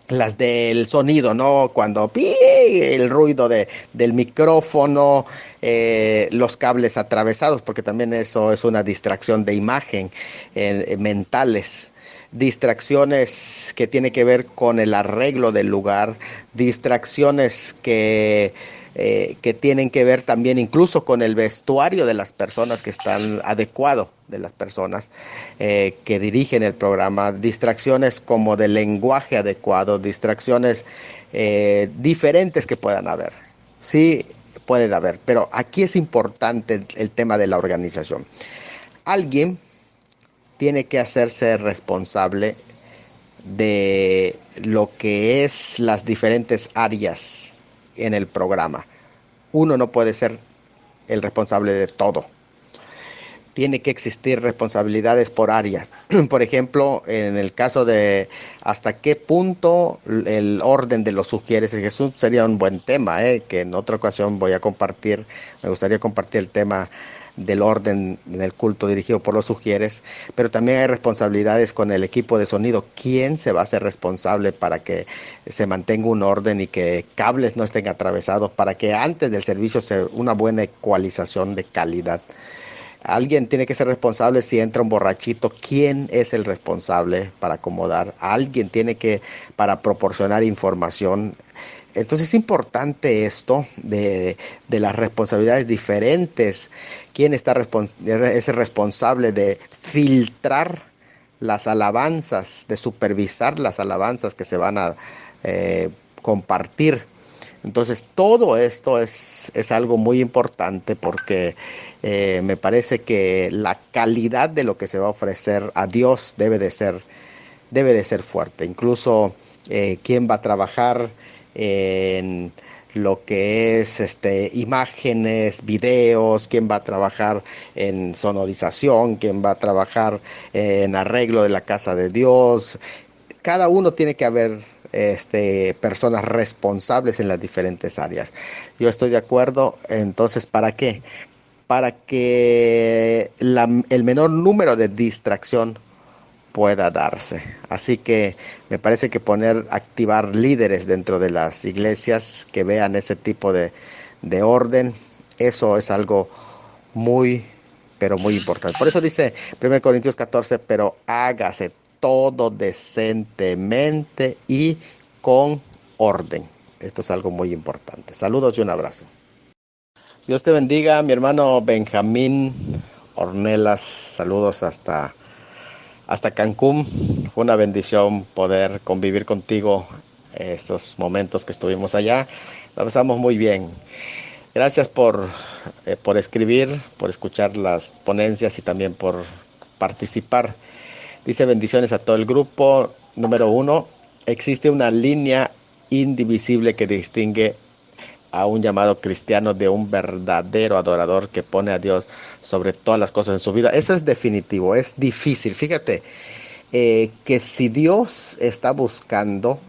las del sonido, ¿no? Cuando el ruido del micrófono, los cables atravesados, porque también eso es una distracción de imagen, mentales. Distracciones que tienen que ver con el arreglo del lugar, distracciones que tienen que ver también incluso con el vestuario de las personas que están adecuado, de las personas que dirigen el programa, distracciones como del lenguaje adecuado, distracciones diferentes que puedan haber. Sí, pueden haber, pero aquí es importante el tema de la organización. Alguien tiene que hacerse responsable de lo que es las diferentes áreas en el programa. Uno no puede ser el responsable de todo. Tiene que existir responsabilidades por áreas. Por ejemplo, en el caso de hasta qué punto el orden de los sugieres, Jesús sería un buen tema, que en otra ocasión voy a compartir. Me gustaría compartir el tema del orden en el culto dirigido por los sugieres, pero también hay responsabilidades con el equipo de sonido. ¿Quién se va a hacer responsable para que se mantenga un orden y que cables no estén atravesados, para que antes del servicio sea una buena ecualización de calidad? Alguien tiene que ser responsable si entra un borrachito. ¿Quién es el responsable para acomodar? Alguien tiene que, para proporcionar información. Entonces es importante esto de las responsabilidades diferentes. ¿Quién es el responsable de filtrar las alabanzas, de supervisar las alabanzas que se van a compartir? Entonces todo esto es algo muy importante porque me parece que la calidad de lo que se va a ofrecer a Dios debe de ser fuerte. Incluso quién va a trabajar en lo que es imágenes, videos, quién va a trabajar en sonorización, quién va a trabajar en arreglo de la casa de Dios. Cada uno tiene que haber personas responsables en las diferentes áreas. Yo estoy de acuerdo. Entonces, ¿para qué? Para que el menor número de distracción pueda darse. Así que me parece que activar líderes dentro de las iglesias que vean ese tipo de orden, eso es algo muy, pero muy importante. Por eso dice 1 Corintios 14, pero hágase todo decentemente y con orden. Esto es algo muy importante. Saludos y un abrazo. Dios te bendiga, mi hermano Benjamín Ornelas. Saludos hasta Cancún. Fue una bendición poder convivir contigo estos momentos que estuvimos allá. La pasamos muy bien. Gracias por escribir, por escuchar las ponencias y también por participar. Dice bendiciones a todo el grupo. Número 1, existe una línea indivisible que distingue a un llamado cristiano de un verdadero adorador que pone a Dios sobre todas las cosas en su vida. Eso es definitivo, es difícil. Fíjate que si Dios está buscando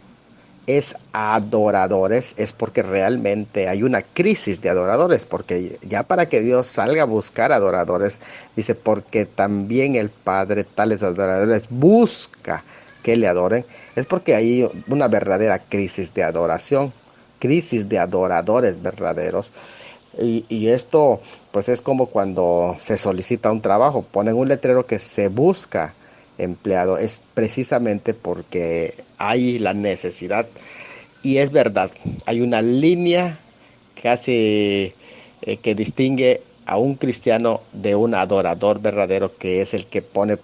es adoradores, es porque realmente hay una crisis de adoradores, porque ya para que Dios salga a buscar adoradores, dice, porque también el Padre tales adoradores busca que le adoren, es porque hay una verdadera crisis de adoración, crisis de adoradores verdaderos. Y esto pues es como cuando se solicita un trabajo, ponen un letrero que se busca empleado, es precisamente porque hay la necesidad. Y es verdad, hay una línea casi que distingue a un cristiano de un adorador verdadero, que es el que pone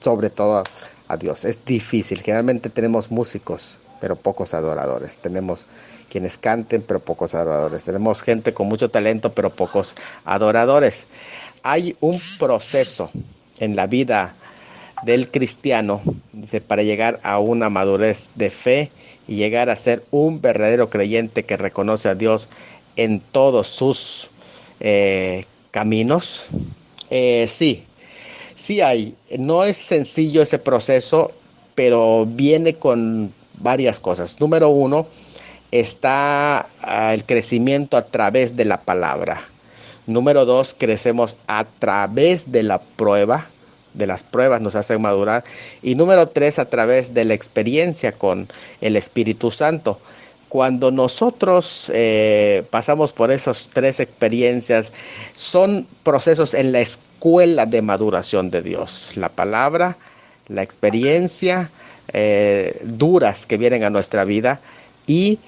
sobre todo a Dios. Es difícil, generalmente tenemos músicos, pero pocos adoradores. Tenemos quienes canten, pero pocos adoradores. Tenemos gente con mucho talento, pero pocos adoradores. Hay un proceso en la vida del cristiano, dice, para llegar a una madurez de fe y llegar a ser un verdadero creyente que reconoce a Dios en todos sus caminos. Sí, sí hay. No es sencillo ese proceso, pero viene con varias cosas. Número uno, está el crecimiento a través de la palabra. Número dos, crecemos a través de la prueba, de las pruebas nos hacen madurar. Y número tres, a través de la experiencia con el Espíritu Santo. Cuando nosotros pasamos por esas tres experiencias, son procesos en la escuela de maduración de Dios. La palabra, la experiencia duras que vienen a nuestra vida y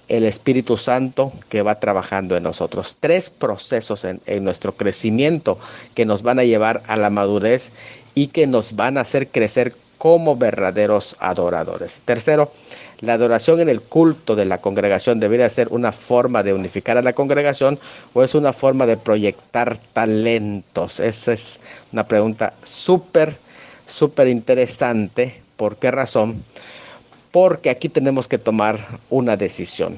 el Espíritu Santo que va trabajando en nosotros. Tres procesos en nuestro crecimiento que nos van a llevar a la madurez y que nos van a hacer crecer como verdaderos adoradores. Tercero, la adoración en el culto de la congregación debería ser una forma de unificar a la congregación o es una forma de proyectar talentos. Esa es una pregunta súper interesante. ¿Por qué razón? Porque aquí tenemos que tomar una decisión.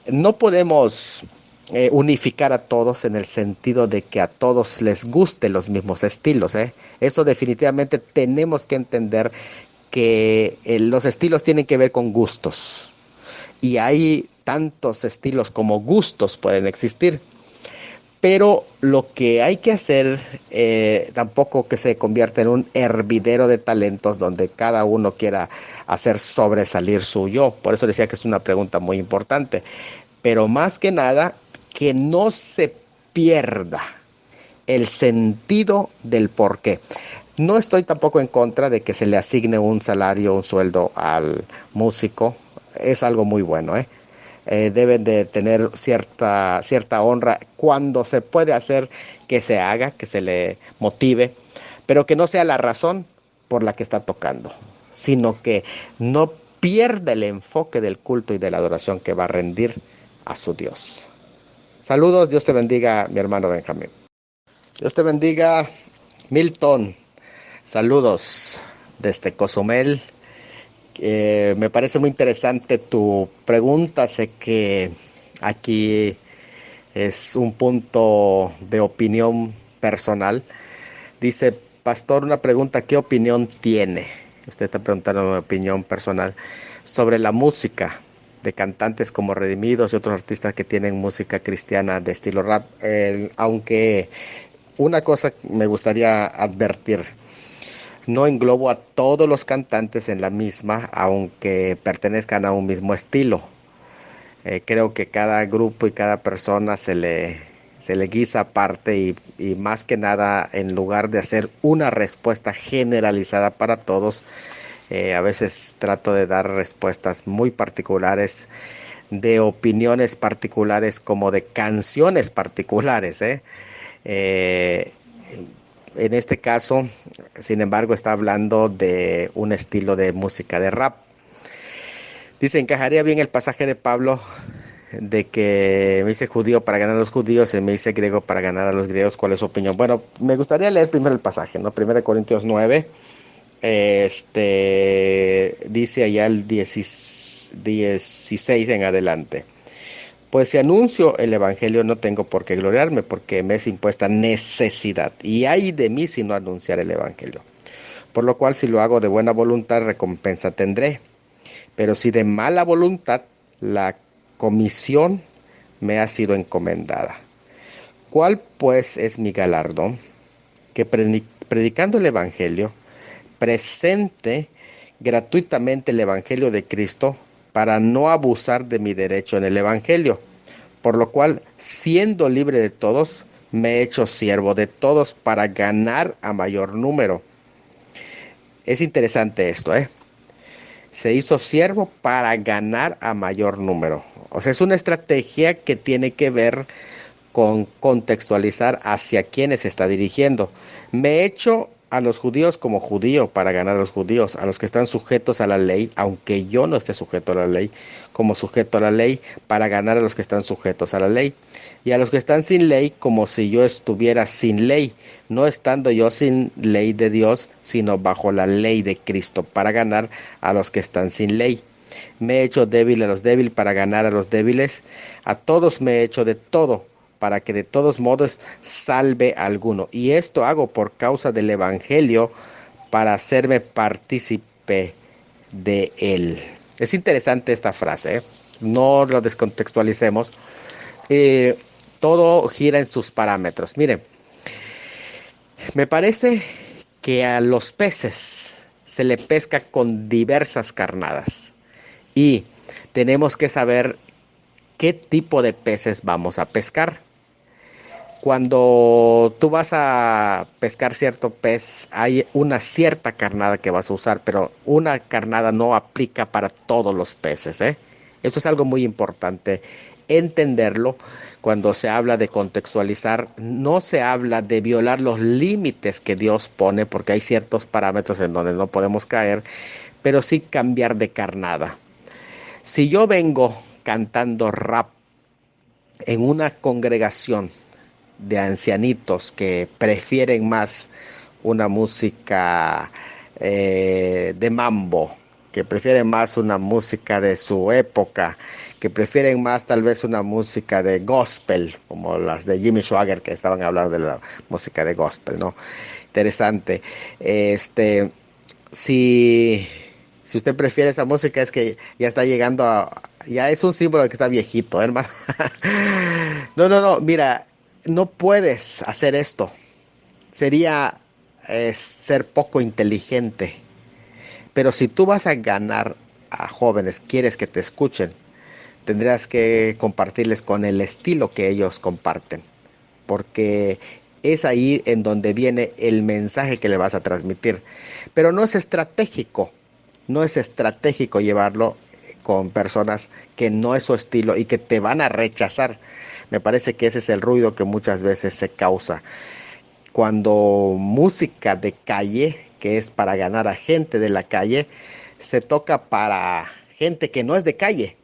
No podemos unificar a todos en el sentido de que a todos les gusten los mismos estilos. Eso definitivamente tenemos que entender que los estilos tienen que ver con gustos. Y hay tantos estilos como gustos pueden existir. Pero lo que hay que hacer tampoco que se convierta en un hervidero de talentos donde cada uno quiera hacer sobresalir su yo. Por eso decía que es una pregunta muy importante. Pero más que nada, que no se pierda el sentido del porqué. No estoy tampoco en contra de que se le asigne un salario, un sueldo al músico. Es algo muy bueno, deben de tener cierta honra cuando se puede hacer, que se haga, que se le motive, pero que no sea la razón por la que está tocando, sino que no pierda el enfoque del culto y de la adoración que va a rendir a su Dios. Saludos, Dios te bendiga, mi hermano Benjamín. Dios te bendiga, Milton. Saludos desde Cozumel. Me parece muy interesante tu pregunta. Sé que aquí es un punto de opinión personal. Dice, pastor, una pregunta, ¿qué opinión tiene? Usted está preguntando mi opinión personal sobre la música de cantantes como Redimidos y otros artistas que tienen música cristiana de estilo rap. Aunque una cosa me gustaría advertir: no englobo a todos los cantantes en la misma, aunque pertenezcan a un mismo estilo. Creo que cada grupo y cada persona se le guisa aparte y más que nada, en lugar de hacer una respuesta generalizada para todos, a veces trato de dar respuestas muy particulares, de opiniones particulares como de canciones particulares. En este caso, sin embargo, está hablando de un estilo de música de rap. Dice, encajaría bien el pasaje de Pablo de que me dice judío para ganar a los judíos y me dice griego para ganar a los griegos. ¿Cuál es su opinión? Bueno, me gustaría leer primero el pasaje, ¿no? 1 Corintios 9. Dice allá el 16 en adelante. Pues si anuncio el evangelio no tengo por qué gloriarme, porque me es impuesta necesidad. Y ay de mí si no anunciar el evangelio. Por lo cual, si lo hago de buena voluntad, recompensa tendré. Pero si de mala voluntad, la comisión me ha sido encomendada. ¿Cuál pues es mi galardón? Que predicando el Evangelio, presente gratuitamente el Evangelio de Cristo para no abusar de mi derecho en el Evangelio, por lo cual, siendo libre de todos, me he hecho siervo de todos para ganar a mayor número. Es interesante esto, ¿eh? Se hizo siervo para ganar a mayor número. O sea, es una estrategia que tiene que ver con contextualizar hacia quiénes se está dirigiendo. Me he hecho a los judíos como judío para ganar a los judíos, a los que están sujetos a la ley, aunque yo no esté sujeto a la ley, como sujeto a la ley, para ganar a los que están sujetos a la ley, y a los que están sin ley, como si yo estuviera sin ley, no estando yo sin ley de Dios, sino bajo la ley de Cristo, para ganar a los que están sin ley. Me he hecho débil a los débiles para ganar a los débiles, a todos me he hecho de todo, para que de todos modos salve a alguno. Y esto hago por causa del Evangelio, para hacerme partícipe de él. Es interesante esta frase, ¿eh? No lo descontextualicemos. Todo gira en sus parámetros. Miren, me parece que a los peces se le pesca con diversas carnadas. Y tenemos que saber qué tipo de peces vamos a pescar. Cuando tú vas a pescar cierto pez, hay una cierta carnada que vas a usar, pero una carnada no aplica para todos los peces, ¿eh? Eso es algo muy importante entenderlo. Cuando se habla de contextualizar, no se habla de violar los límites que Dios pone, porque hay ciertos parámetros en donde no podemos caer, pero sí cambiar de carnada. Si yo vengo cantando rap en una congregación de ancianitos que prefieren más una música de mambo, que prefieren más una música de su época, que prefieren más tal vez una música de gospel, como las de Jimmy Swaggart, que estaban hablando de la música de gospel, ¿no? Interesante. Si, si usted prefiere esa música, es que ya está llegando a, ya es un símbolo de que está viejito, hermano. No, mira, no puedes hacer esto. Sería ser poco inteligente. Pero si tú vas a ganar a jóvenes, quieres que te escuchen, tendrás que compartirles con el estilo que ellos comparten. Porque es ahí en donde viene el mensaje que le vas a transmitir. Pero no es estratégico. No es estratégico llevarlo con personas que no es su estilo y que te van a rechazar. Me parece que ese es el ruido que muchas veces se causa. Cuando música de calle, que es para ganar a gente de la calle, se toca para gente que no es de calle.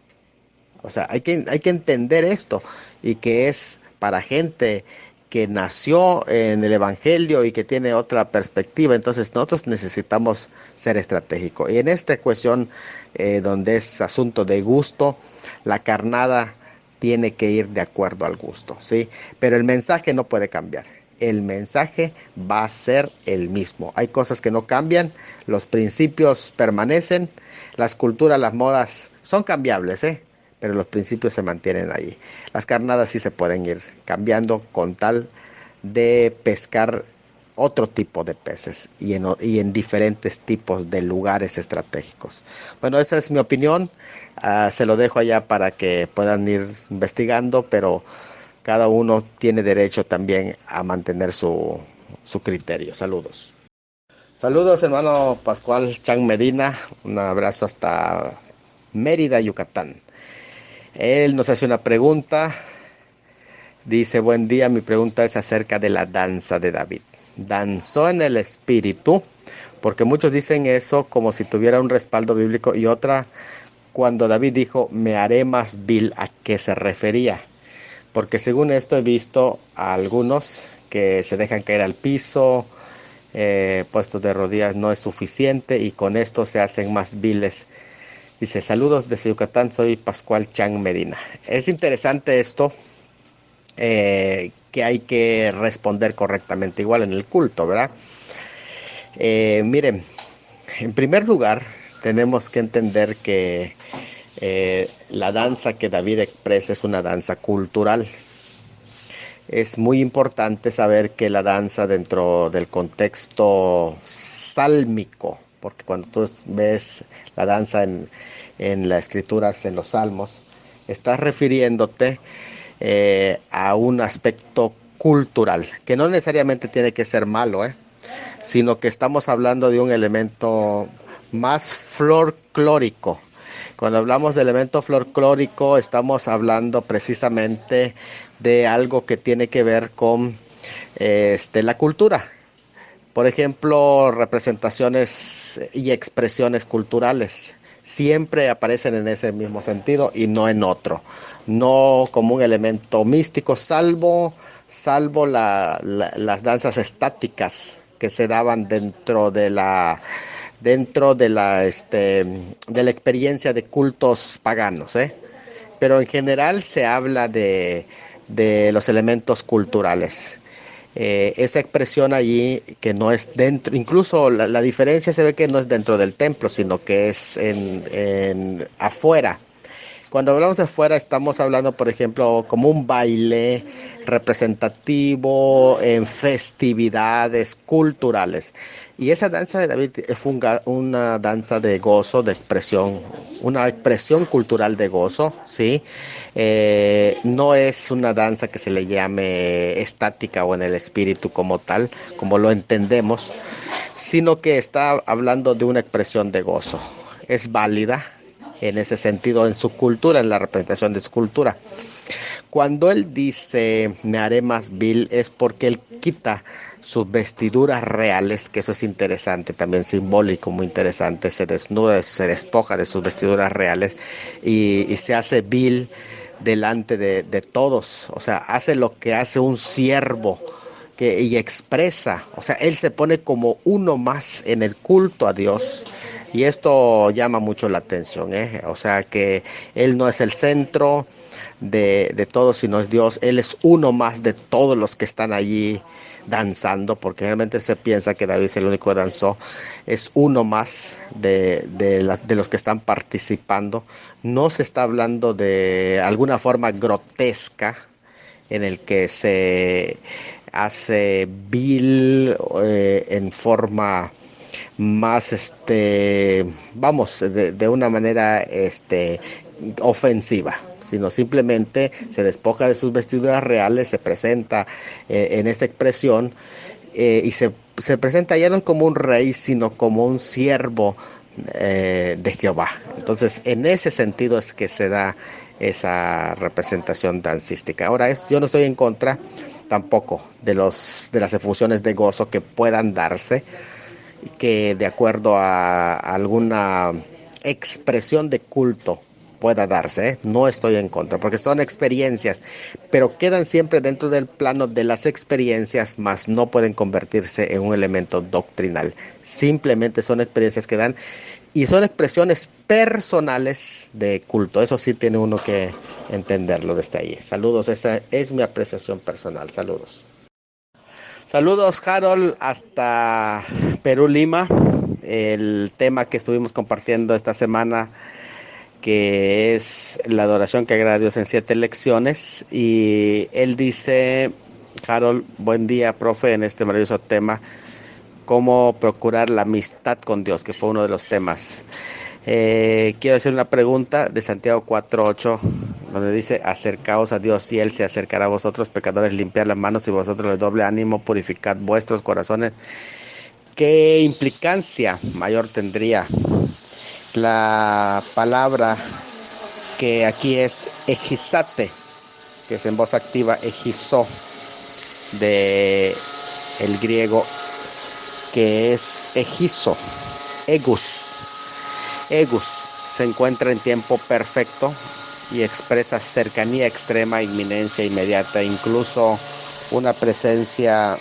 O sea, hay que entender esto y que es para gente que nació en el Evangelio y que tiene otra perspectiva. Entonces nosotros necesitamos ser estratégicos. Y en esta cuestión, donde es asunto de gusto, la carnada tiene que ir de acuerdo al gusto, ¿sí? Pero el mensaje no puede cambiar. El mensaje va a ser el mismo. Hay cosas que no cambian, los principios permanecen, las culturas, las modas son cambiables, pero los principios se mantienen ahí. Las carnadas sí se pueden ir cambiando con tal de pescar otro tipo de peces y en diferentes tipos de lugares estratégicos. Bueno, esa es mi opinión. Se lo dejo allá para que puedan ir investigando, pero cada uno tiene derecho también a mantener su criterio. Saludos. Saludos, hermano Pascual Chang Medina. Un abrazo hasta Mérida, Yucatán. Él nos hace una pregunta. Dice, buen día, mi pregunta es acerca de la danza de David. ¿Danzó en el espíritu? Porque muchos dicen eso como si tuviera un respaldo bíblico, y otra, cuando David dijo, me haré más vil, ¿a qué se refería? Porque según esto he visto a algunos que se dejan caer al piso, puestos de rodillas no es suficiente y con esto se hacen más viles. Dice, saludos desde Yucatán, soy Pascual Chang Medina. Es interesante esto, que hay que responder correctamente, igual en el culto, ¿verdad? Miren, en primer lugar, tenemos que entender que la danza que David expresa es una danza cultural. Es muy importante saber que la danza dentro del contexto sálmico, porque cuando tú ves la danza en las escrituras, en los salmos, estás refiriéndote a un aspecto cultural, que no necesariamente tiene que ser malo, sino que estamos hablando de un elemento más folclórico. Cuando hablamos de elemento folclórico, estamos hablando precisamente de algo que tiene que ver con la cultura. Por ejemplo, representaciones y expresiones culturales siempre aparecen en ese mismo sentido y no en otro, no como un elemento místico, salvo las danzas estáticas que se daban dentro de la experiencia de cultos paganos, pero en general se habla de los elementos culturales. Esa expresión allí que no es dentro, incluso la diferencia se ve que no es dentro del templo, sino que es en afuera. Cuando hablamos de afuera estamos hablando, por ejemplo, como un baile representativo en festividades culturales. Y esa danza de David fue una danza de gozo, de expresión, una expresión cultural de gozo, ¿sí? No es una danza que se le llame estática o en el espíritu como tal, como lo entendemos, sino que está hablando de una expresión de gozo. Es válida en ese sentido, en su cultura, en la representación de su cultura. Cuando él dice me haré más vil, es porque él quita sus vestiduras reales, que eso es interesante, también simbólico, muy interesante. Se desnuda, se despoja de sus vestiduras reales y se hace vil delante de todos. O sea, hace lo que hace un siervo y expresa, o sea, él se pone como uno más en el culto a Dios. Y esto llama mucho la atención, o sea que él no es el centro de todo, sino es Dios. Él es uno más de todos los que están allí danzando, porque realmente se piensa que David es el único que danzó. Es uno más de los que están participando. No se está hablando de alguna forma grotesca en el que se hace vil en forma más vamos de una manera ofensiva, sino simplemente se despoja de sus vestiduras reales, se presenta en esta expresión y se presenta ya no como un rey, sino como un siervo de Jehová. Entonces, en ese sentido es que se da esa representación dancística. Ahora, yo no estoy en contra tampoco de las efusiones de gozo que puedan darse, que de acuerdo a alguna expresión de culto pueda darse, no estoy en contra, porque son experiencias, pero quedan siempre dentro del plano de las experiencias, más no pueden convertirse en un elemento doctrinal. Simplemente son experiencias que dan y son expresiones personales de culto. Eso sí tiene uno que entenderlo desde ahí. Saludos, esta es mi apreciación personal. Saludos. Saludos, Harold, hasta Perú, Lima. El tema que estuvimos compartiendo esta semana, que es la adoración que agrada a Dios en 7 lecciones. Y él dice, Harold, buen día, profe, en este maravilloso tema, cómo procurar la amistad con Dios, que fue uno de los temas. Quiero hacer una pregunta de Santiago 4:8, donde dice, acercaos a Dios y Él se acercará a vosotros, pecadores, limpiad las manos y vosotros de doble ánimo, purificad vuestros corazones. ¿Qué implicancia mayor tendría la palabra que aquí es ejizate, que es en voz activa, ejizó, de el griego, que es ejizo, egus? Egus se encuentra en tiempo perfecto y expresa cercanía extrema, inminencia inmediata, incluso una presencia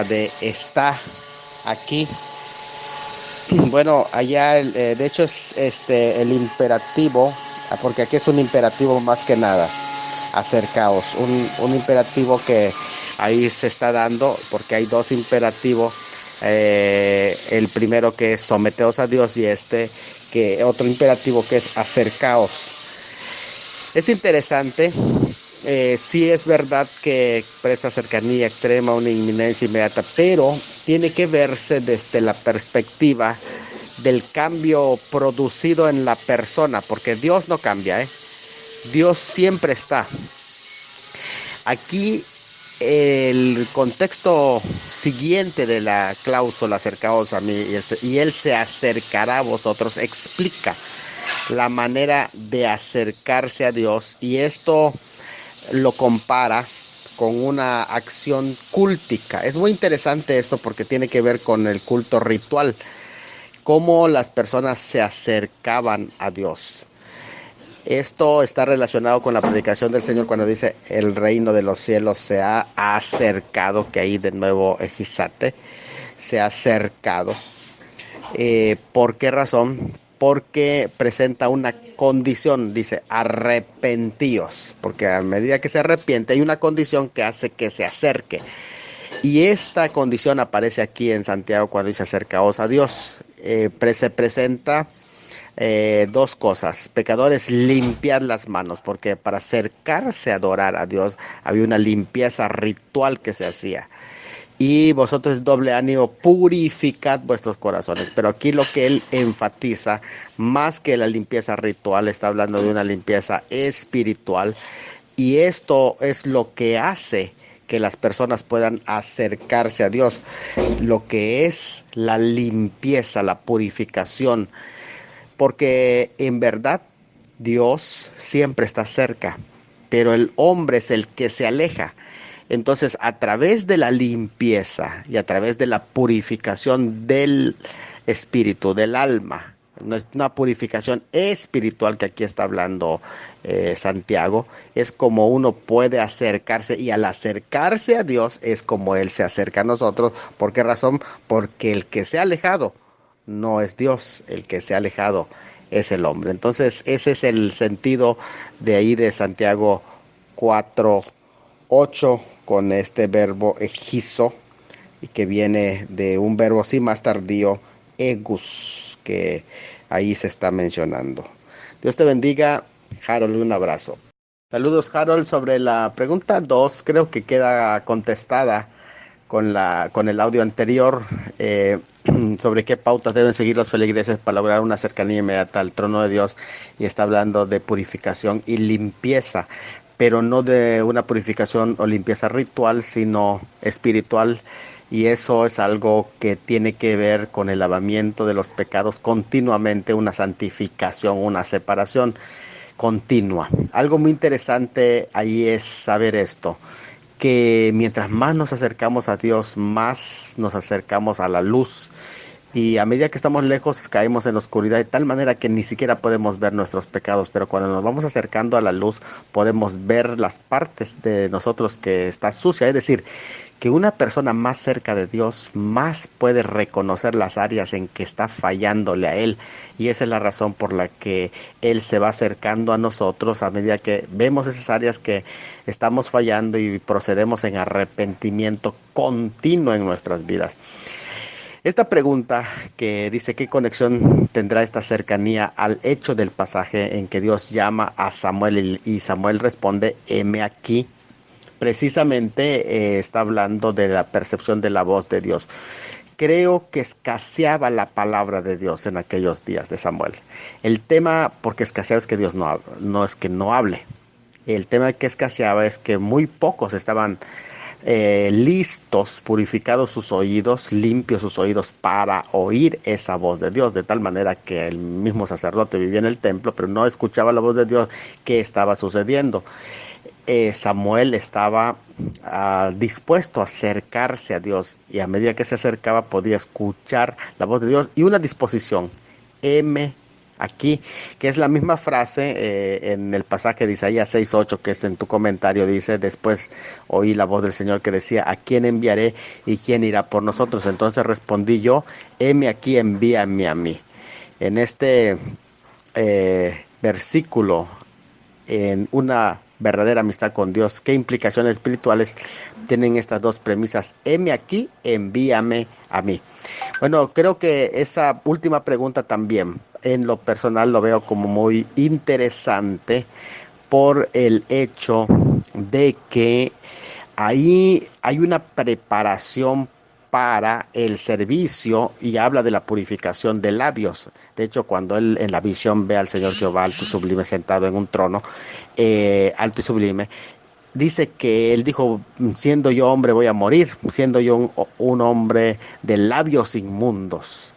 de está aquí. Bueno, allá de hecho es el imperativo, porque aquí es un imperativo más que nada, acercaos, un imperativo que ahí se está dando, porque hay dos imperativos El primero que es someteos a Dios y que otro imperativo que es acercaos. Es interesante. Sí es verdad que expresa cercanía extrema, una inminencia inmediata, pero tiene que verse desde la perspectiva del cambio producido en la persona, porque Dios no cambia, ¿eh? Dios siempre está. Aquí el contexto siguiente de la cláusula acercaos a mí y él se acercará a vosotros explica la manera de acercarse a Dios, y esto lo compara con una acción cúltica. Es muy interesante esto porque tiene que ver con el culto ritual, cómo las personas se acercaban a Dios. Esto está relacionado con la predicación del Señor cuando dice el reino de los cielos se ha acercado, que ahí de nuevo Ejizate se ha acercado. ¿Por qué razón? Porque presenta una condición, dice arrepentíos, porque a medida que se arrepiente hay una condición que hace que se acerque. Y esta condición aparece aquí en Santiago cuando dice acercaos a Dios. Se presenta dos cosas. Pecadores, limpiad las manos, porque para acercarse a adorar a Dios había una limpieza ritual que se hacía. Y vosotros doble ánimo, purificad vuestros corazones. Pero aquí lo que él enfatiza, más que la limpieza ritual, está hablando de una limpieza espiritual. Y esto es lo que hace que las personas puedan acercarse a Dios. Lo que es la limpieza, la purificación. Porque en verdad Dios siempre está cerca, pero el hombre es el que se aleja. Entonces, a través de la limpieza y a través de la purificación del espíritu, del alma, una purificación espiritual que aquí está hablando Santiago, es como uno puede acercarse, y al acercarse a Dios es como Él se acerca a nosotros. ¿Por qué razón? Porque el que se ha alejado no es Dios, el que se ha alejado es el hombre. Entonces, ese es el sentido de ahí de Santiago 4:8 con este verbo egizo, y que viene de un verbo sí más tardío, egus, que ahí se está mencionando. Dios te bendiga, Harold, un abrazo. Saludos, Harold. Sobre la pregunta 2, creo que queda contestada con el audio anterior, sobre qué pautas deben seguir los feligreses para lograr una cercanía inmediata al trono de Dios, y está hablando de purificación y limpieza, pero no de una purificación o limpieza ritual, sino espiritual, y eso es algo que tiene que ver con el lavamiento de los pecados continuamente, una santificación, una separación continua. Algo muy interesante ahí es saber esto, que mientras más nos acercamos a Dios, más nos acercamos a la luz. Y a medida que estamos lejos, caemos en la oscuridad de tal manera que ni siquiera podemos ver nuestros pecados. Pero cuando nos vamos acercando a la luz, podemos ver las partes de nosotros que está sucia. Es decir, que una persona más cerca de Dios, más puede reconocer las áreas en que está fallándole a Él. Y esa es la razón por la que Él se va acercando a nosotros a medida que vemos esas áreas que estamos fallando y procedemos en arrepentimiento continuo en nuestras vidas. Esta pregunta que dice qué conexión tendrá esta cercanía al hecho del pasaje en que Dios llama a Samuel y Samuel responde, heme aquí, precisamente está hablando de la percepción de la voz de Dios. Creo que escaseaba la palabra de Dios en aquellos días de Samuel. El tema, porque escaseaba, es que Dios no es que no hable. El tema que escaseaba es que muy pocos estaban listos, purificados sus oídos, limpios sus oídos para oír esa voz de Dios, de tal manera que el mismo sacerdote vivía en el templo, pero no escuchaba la voz de Dios. ¿Qué estaba sucediendo? Samuel estaba dispuesto a acercarse a Dios, y a medida que se acercaba podía escuchar la voz de Dios, y una disposición, heme aquí, que es la misma frase en el pasaje de Isaías 6:8, que es en tu comentario. Dice, después oí la voz del Señor que decía, ¿a quién enviaré y quién irá por nosotros? Entonces respondí yo, heme aquí, envíame a mí. En este versículo, en una verdadera amistad con Dios. ¿Qué implicaciones espirituales tienen estas dos premisas? Heme aquí, envíame a mí. Bueno, creo que esa última pregunta también, en lo personal, lo veo como muy interesante por el hecho de que ahí hay una preparación para el servicio y habla de la purificación de labios. De hecho, cuando él en la visión ve al Señor Jehová alto y sublime sentado en un trono, alto y sublime, dice que él dijo, siendo yo hombre voy a morir, siendo yo un hombre de labios inmundos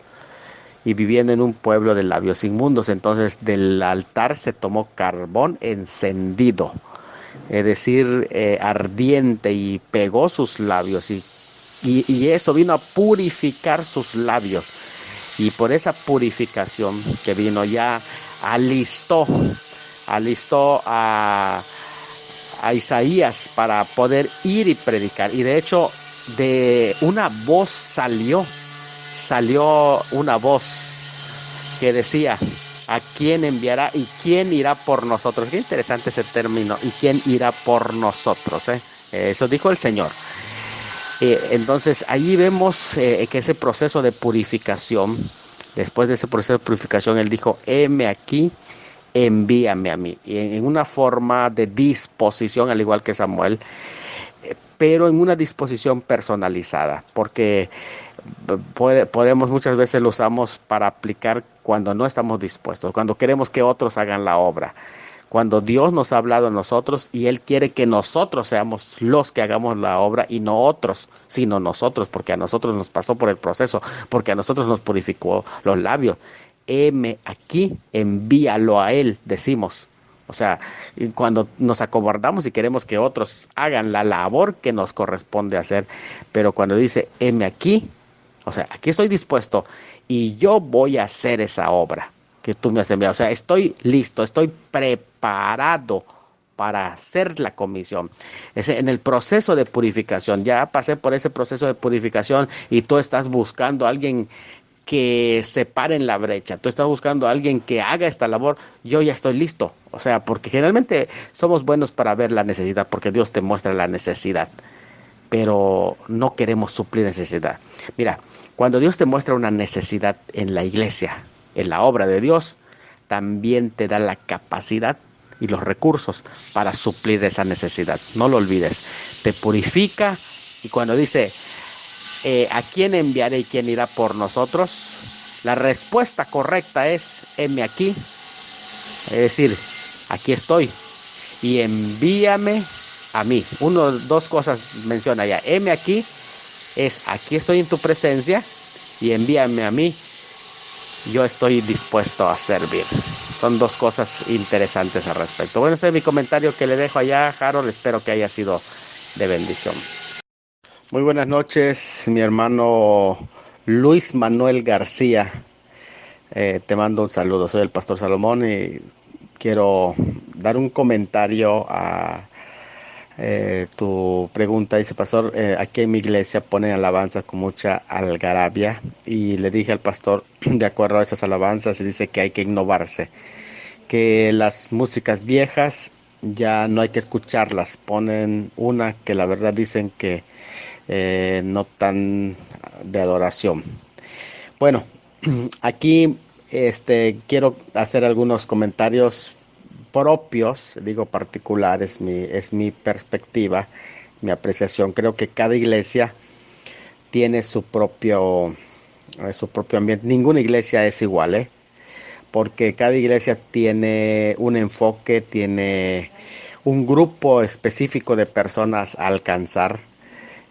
y viviendo en un pueblo de labios inmundos. Entonces del altar se tomó carbón encendido, es decir, ardiente, y pegó sus labios y eso vino a purificar sus labios. Y por esa purificación que vino ya alistó a Isaías para poder ir y predicar. Y de hecho de una voz salió una voz que decía, ¿a quién enviará y quién irá por nosotros? Qué interesante ese término, ¿y quién irá por nosotros? Eso dijo el Señor. Entonces allí vemos que ese proceso de purificación, después de ese proceso de purificación, Él dijo, heme aquí, envíame a mí. Y en una forma de disposición, al igual que Samuel, pero en una disposición personalizada, porque podemos, muchas veces lo usamos para aplicar cuando no estamos dispuestos, cuando queremos que otros hagan la obra, cuando Dios nos ha hablado a nosotros y Él quiere que nosotros seamos los que hagamos la obra y no otros, sino nosotros, porque a nosotros nos pasó por el proceso, porque a nosotros nos purificó los labios. Heme aquí, envíalo a Él, decimos. O sea, cuando nos acobardamos y queremos que otros hagan la labor que nos corresponde hacer, pero cuando dice, heme aquí, o sea, aquí estoy dispuesto y yo voy a hacer esa obra que tú me has enviado. O sea, estoy listo, estoy preparado para hacer la comisión. En el proceso de purificación, ya pasé por ese proceso de purificación y tú estás buscando a alguien que se pare en la brecha, tú estás buscando a alguien que haga esta labor, yo ya estoy listo. O sea, porque generalmente somos buenos para ver la necesidad, porque Dios te muestra la necesidad, pero no queremos suplir necesidad. Mira, cuando Dios te muestra una necesidad en la iglesia, en la obra de Dios, también te da la capacidad y los recursos para suplir esa necesidad. No lo olvides, te purifica, y cuando dice, ¿a quién enviaré y quién irá por nosotros? La respuesta correcta es, heme aquí, es decir, aquí estoy y envíame a mí. Dos cosas menciona ya. Heme aquí es, aquí estoy en tu presencia, y envíame a mí, yo estoy dispuesto a servir. Son dos cosas interesantes al respecto. Bueno, ese es mi comentario que le dejo allá, Harold. Espero que haya sido de bendición. Muy buenas noches, mi hermano Luis Manuel García. Te mando un saludo. Soy el pastor Salomón y quiero dar un comentario a tu pregunta. Dice, pastor, aquí en mi iglesia ponen alabanzas con mucha algarabia, y le dije al pastor, de acuerdo a esas alabanzas, y dice que hay que innovarse, que las músicas viejas ya no hay que escucharlas, ponen una que la verdad dicen que no tan de adoración. Bueno, aquí quiero hacer algunos comentarios propios, digo particulares, es mi perspectiva, mi apreciación. Creo que cada iglesia tiene su propio ambiente. Ninguna iglesia es igual, porque cada iglesia tiene un enfoque, tiene un grupo específico de personas a alcanzar,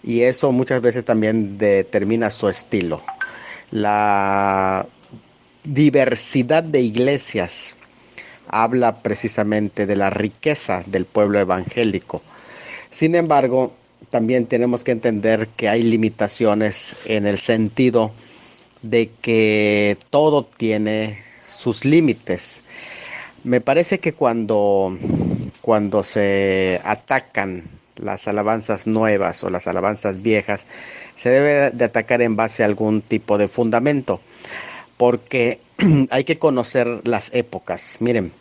y eso muchas veces también determina su estilo. La diversidad de iglesias habla precisamente de la riqueza del pueblo evangélico. Sin embargo, también tenemos que entender que hay limitaciones, en el sentido de que todo tiene sus límites. Me parece que cuando se atacan las alabanzas nuevas o las alabanzas viejas, se debe de atacar en base a algún tipo de fundamento, porque hay que conocer las épocas. Miren,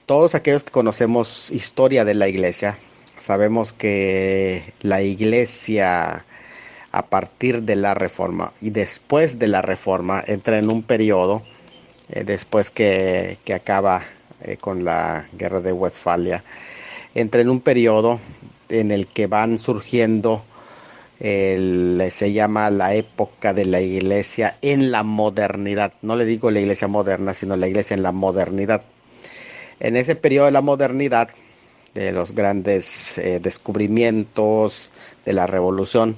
Todos aquellos que conocemos historia de la iglesia, sabemos que la iglesia a partir de la Reforma y después de la Reforma entra en un periodo, después que acaba con la Guerra de Westfalia, entra en un periodo en el que van surgiendo, se llama la época de la iglesia en la modernidad. No le digo la iglesia moderna, sino la iglesia en la modernidad. En ese periodo de la modernidad, de los grandes descubrimientos de la revolución,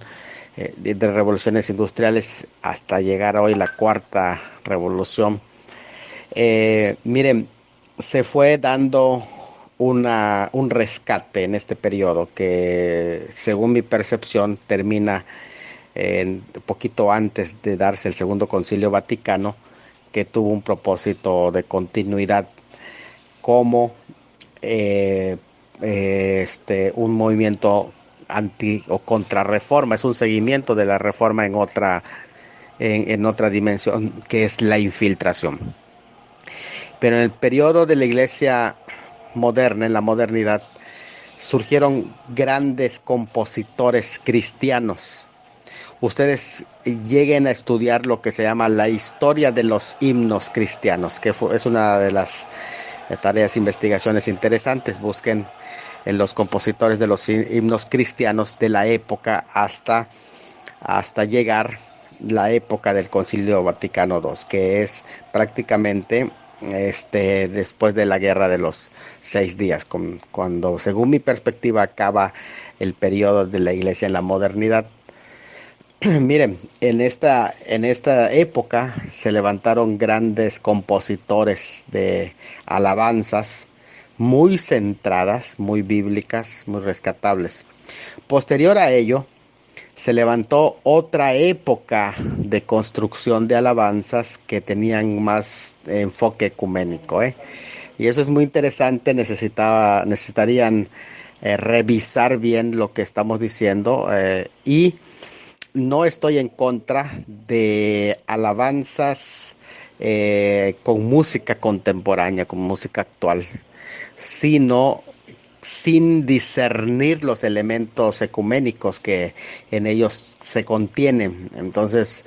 de revoluciones industriales, hasta llegar hoy la cuarta revolución, miren, se fue dando un rescate en este periodo que, según mi percepción, termina un poquito antes de darse el Segundo Concilio Vaticano, que tuvo un propósito de continuidad como un movimiento anti o contrarreforma. Es un seguimiento de la reforma en otra dimensión, que es la infiltración. Pero en el periodo de la iglesia moderna, en la modernidad, surgieron grandes compositores cristianos. Ustedes lleguen a estudiar lo que se llama la historia de los himnos cristianos, que es una de las tareas de investigaciones interesantes. Busquen en los compositores de los himnos cristianos de la época hasta llegar la época del Concilio Vaticano II, que es prácticamente después de la Guerra de los 6 días, cuando, según mi perspectiva, acaba el periodo de la iglesia en la modernidad. Miren, en esta época se levantaron grandes compositores de alabanzas muy centradas, muy bíblicas, muy rescatables. Posterior a ello, se levantó otra época de construcción de alabanzas que tenían más enfoque ecuménico, y eso es muy interesante. Necesitarían revisar bien lo que estamos diciendo, y no estoy en contra de alabanzas con música contemporánea, con música actual, sino sin discernir los elementos ecuménicos que en ellos se contienen. Entonces,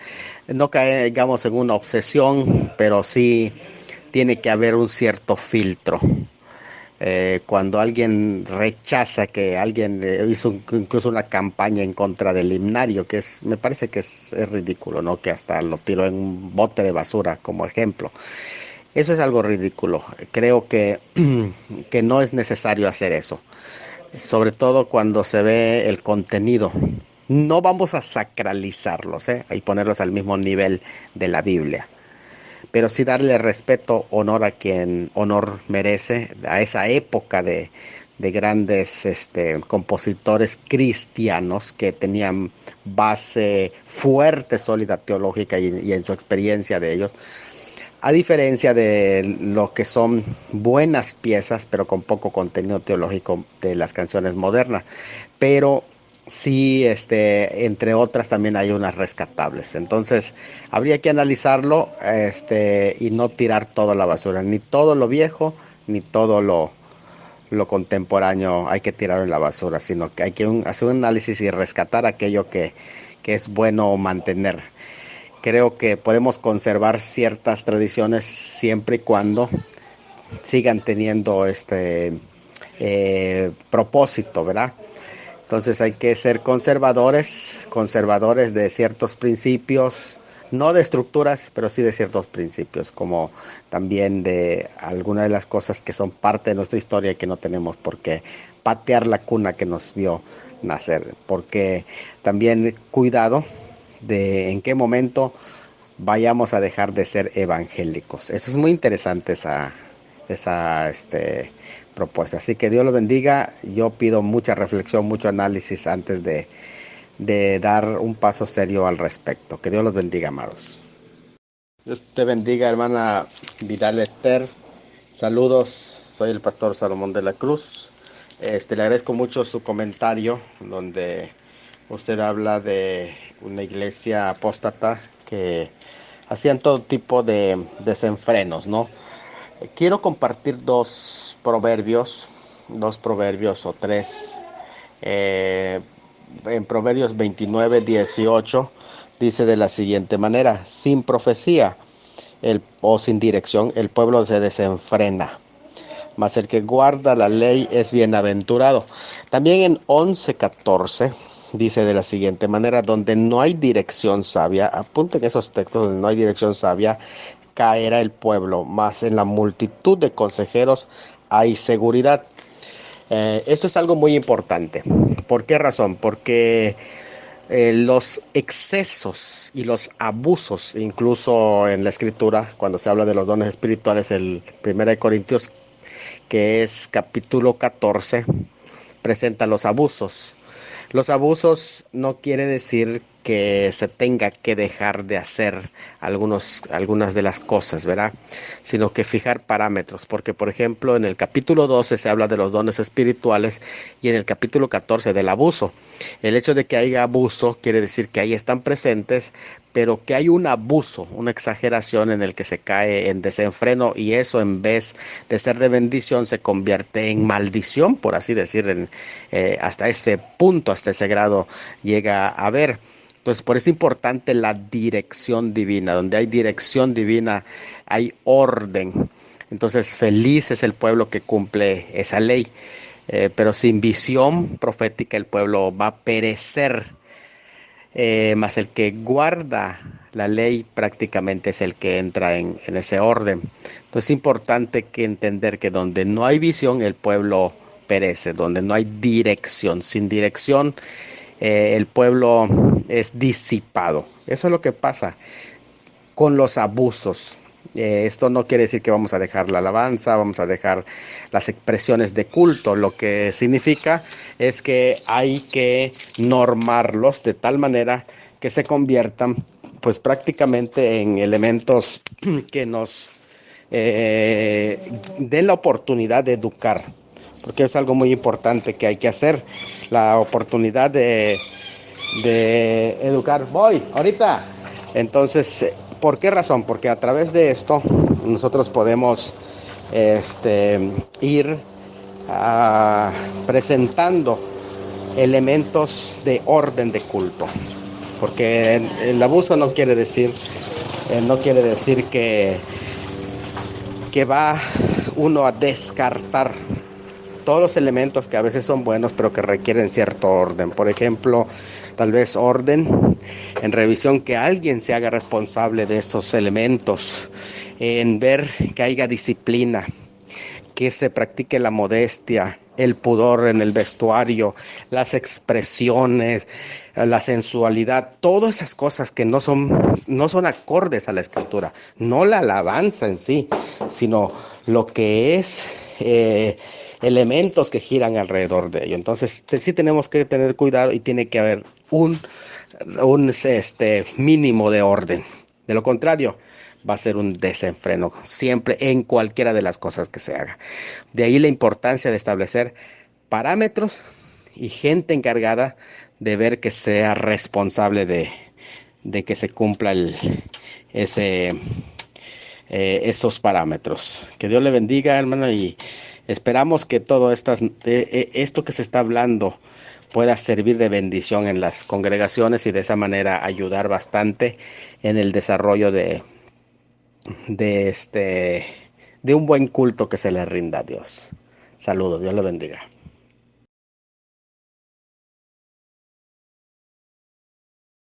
no caigamos en una obsesión, pero sí tiene que haber un cierto filtro. Cuando alguien rechaza, que alguien hizo incluso una campaña en contra del himnario, me parece que es ridículo, ¿no? Que hasta lo tiró en un bote de basura como ejemplo. Eso es algo ridículo. Creo que no es necesario hacer eso, sobre todo cuando se ve el contenido. No vamos a sacralizarlos, y ponerlos al mismo nivel de la Biblia, pero sí darle respeto, honor a quien honor merece, a esa época de grandes compositores cristianos que tenían base fuerte, sólida teológica, y en su experiencia de ellos, a diferencia de lo que son buenas piezas, pero con poco contenido teológico, de las canciones modernas. Pero sí, entre otras también hay unas rescatables. Entonces, habría que analizarlo, y no tirar todo a la basura, ni todo lo viejo, ni todo lo contemporáneo hay que tirarlo en la basura, sino que hay que hacer un análisis y rescatar aquello que es bueno mantener. Creo que podemos conservar ciertas tradiciones siempre y cuando sigan teniendo propósito, ¿verdad? Entonces hay que ser conservadores de ciertos principios, no de estructuras, pero sí de ciertos principios, como también de algunas de las cosas que son parte de nuestra historia y que no tenemos por qué patear la cuna que nos vio nacer, porque también cuidado de en qué momento vayamos a dejar de ser evangélicos. Eso es muy interesante, esa propuesta. Así que Dios lo bendiga. Yo pido mucha reflexión, mucho análisis antes de dar un paso serio al respecto. Que Dios los bendiga, amados. Dios te bendiga, hermana Vidal Esther. Saludos, soy el pastor Salomón de la Cruz. Le agradezco mucho su comentario, donde usted habla de una iglesia apóstata que hacían todo tipo de desenfrenos, ¿no? Quiero compartir dos proverbios o tres. Eh, en Proverbios 29:18 dice de la siguiente manera: sin profecía o sin dirección, el pueblo se desenfrena, mas el que guarda la ley es bienaventurado. También en 11:14 dice de la siguiente manera: donde no hay dirección sabia, apunten esos textos, donde no hay dirección sabia, caerá el pueblo, mas en la multitud de consejeros hay seguridad. Esto es algo muy importante. ¿Por qué razón? Porque los excesos y los abusos, incluso en la escritura, cuando se habla de los dones espirituales, el 1 Corintios, que es capítulo 14, presenta los abusos. Los abusos no quiere decir que se tenga que dejar de hacer algunas de las cosas, ¿verdad? Sino que fijar parámetros, porque por ejemplo en el capítulo 12 se habla de los dones espirituales y en el capítulo 14 del abuso. El hecho de que haya abuso quiere decir que ahí están presentes, pero que hay un abuso, una exageración en el que se cae en desenfreno, y eso, en vez de ser de bendición, se convierte en maldición, por así decir, hasta ese punto, hasta ese grado llega a haber. Entonces, por eso es importante la dirección divina. Donde hay dirección divina, hay orden. Entonces, feliz es el pueblo que cumple esa ley. Pero sin visión profética, el pueblo va a perecer. Mas el que guarda la ley prácticamente es el que entra en ese orden. Entonces, es importante que entender que donde no hay visión, el pueblo perece. Donde no hay dirección, sin dirección, el pueblo es disipado. Eso es lo que pasa con los abusos. Esto no quiere decir que vamos a dejar la alabanza, vamos a dejar las expresiones de culto. Lo que significa es que hay que normarlos de tal manera que se conviertan pues prácticamente en elementos que nos den la oportunidad de educar, porque es algo muy importante que hay que hacer, la oportunidad de educar. Voy, ahorita. Entonces, ¿por qué razón? Porque a través de esto nosotros podemos ir presentando elementos de orden de culto. Porque el abuso no quiere decir que va uno a descartar todos los elementos que a veces son buenos, pero que requieren cierto orden. Por ejemplo, tal vez orden en revisión, que alguien se haga responsable de esos elementos, en ver que haya disciplina, que se practique la modestia, el pudor en el vestuario, las expresiones, la sensualidad, todas esas cosas que no son acordes a la escritura, no la alabanza en sí, sino lo que es elementos que giran alrededor de ello. Entonces sí tenemos que tener cuidado y tiene que haber un mínimo de orden. De lo contrario, va a ser un desenfreno siempre en cualquiera de las cosas que se haga. De ahí la importancia de establecer parámetros y gente encargada de ver que sea responsable de que se cumpla esos parámetros. Que Dios le bendiga, hermano, y esperamos que todo esto que se está hablando pueda servir de bendición en las congregaciones y de esa manera ayudar bastante en el desarrollo de un buen culto que se le rinda a Dios. Saludos, Dios le bendiga.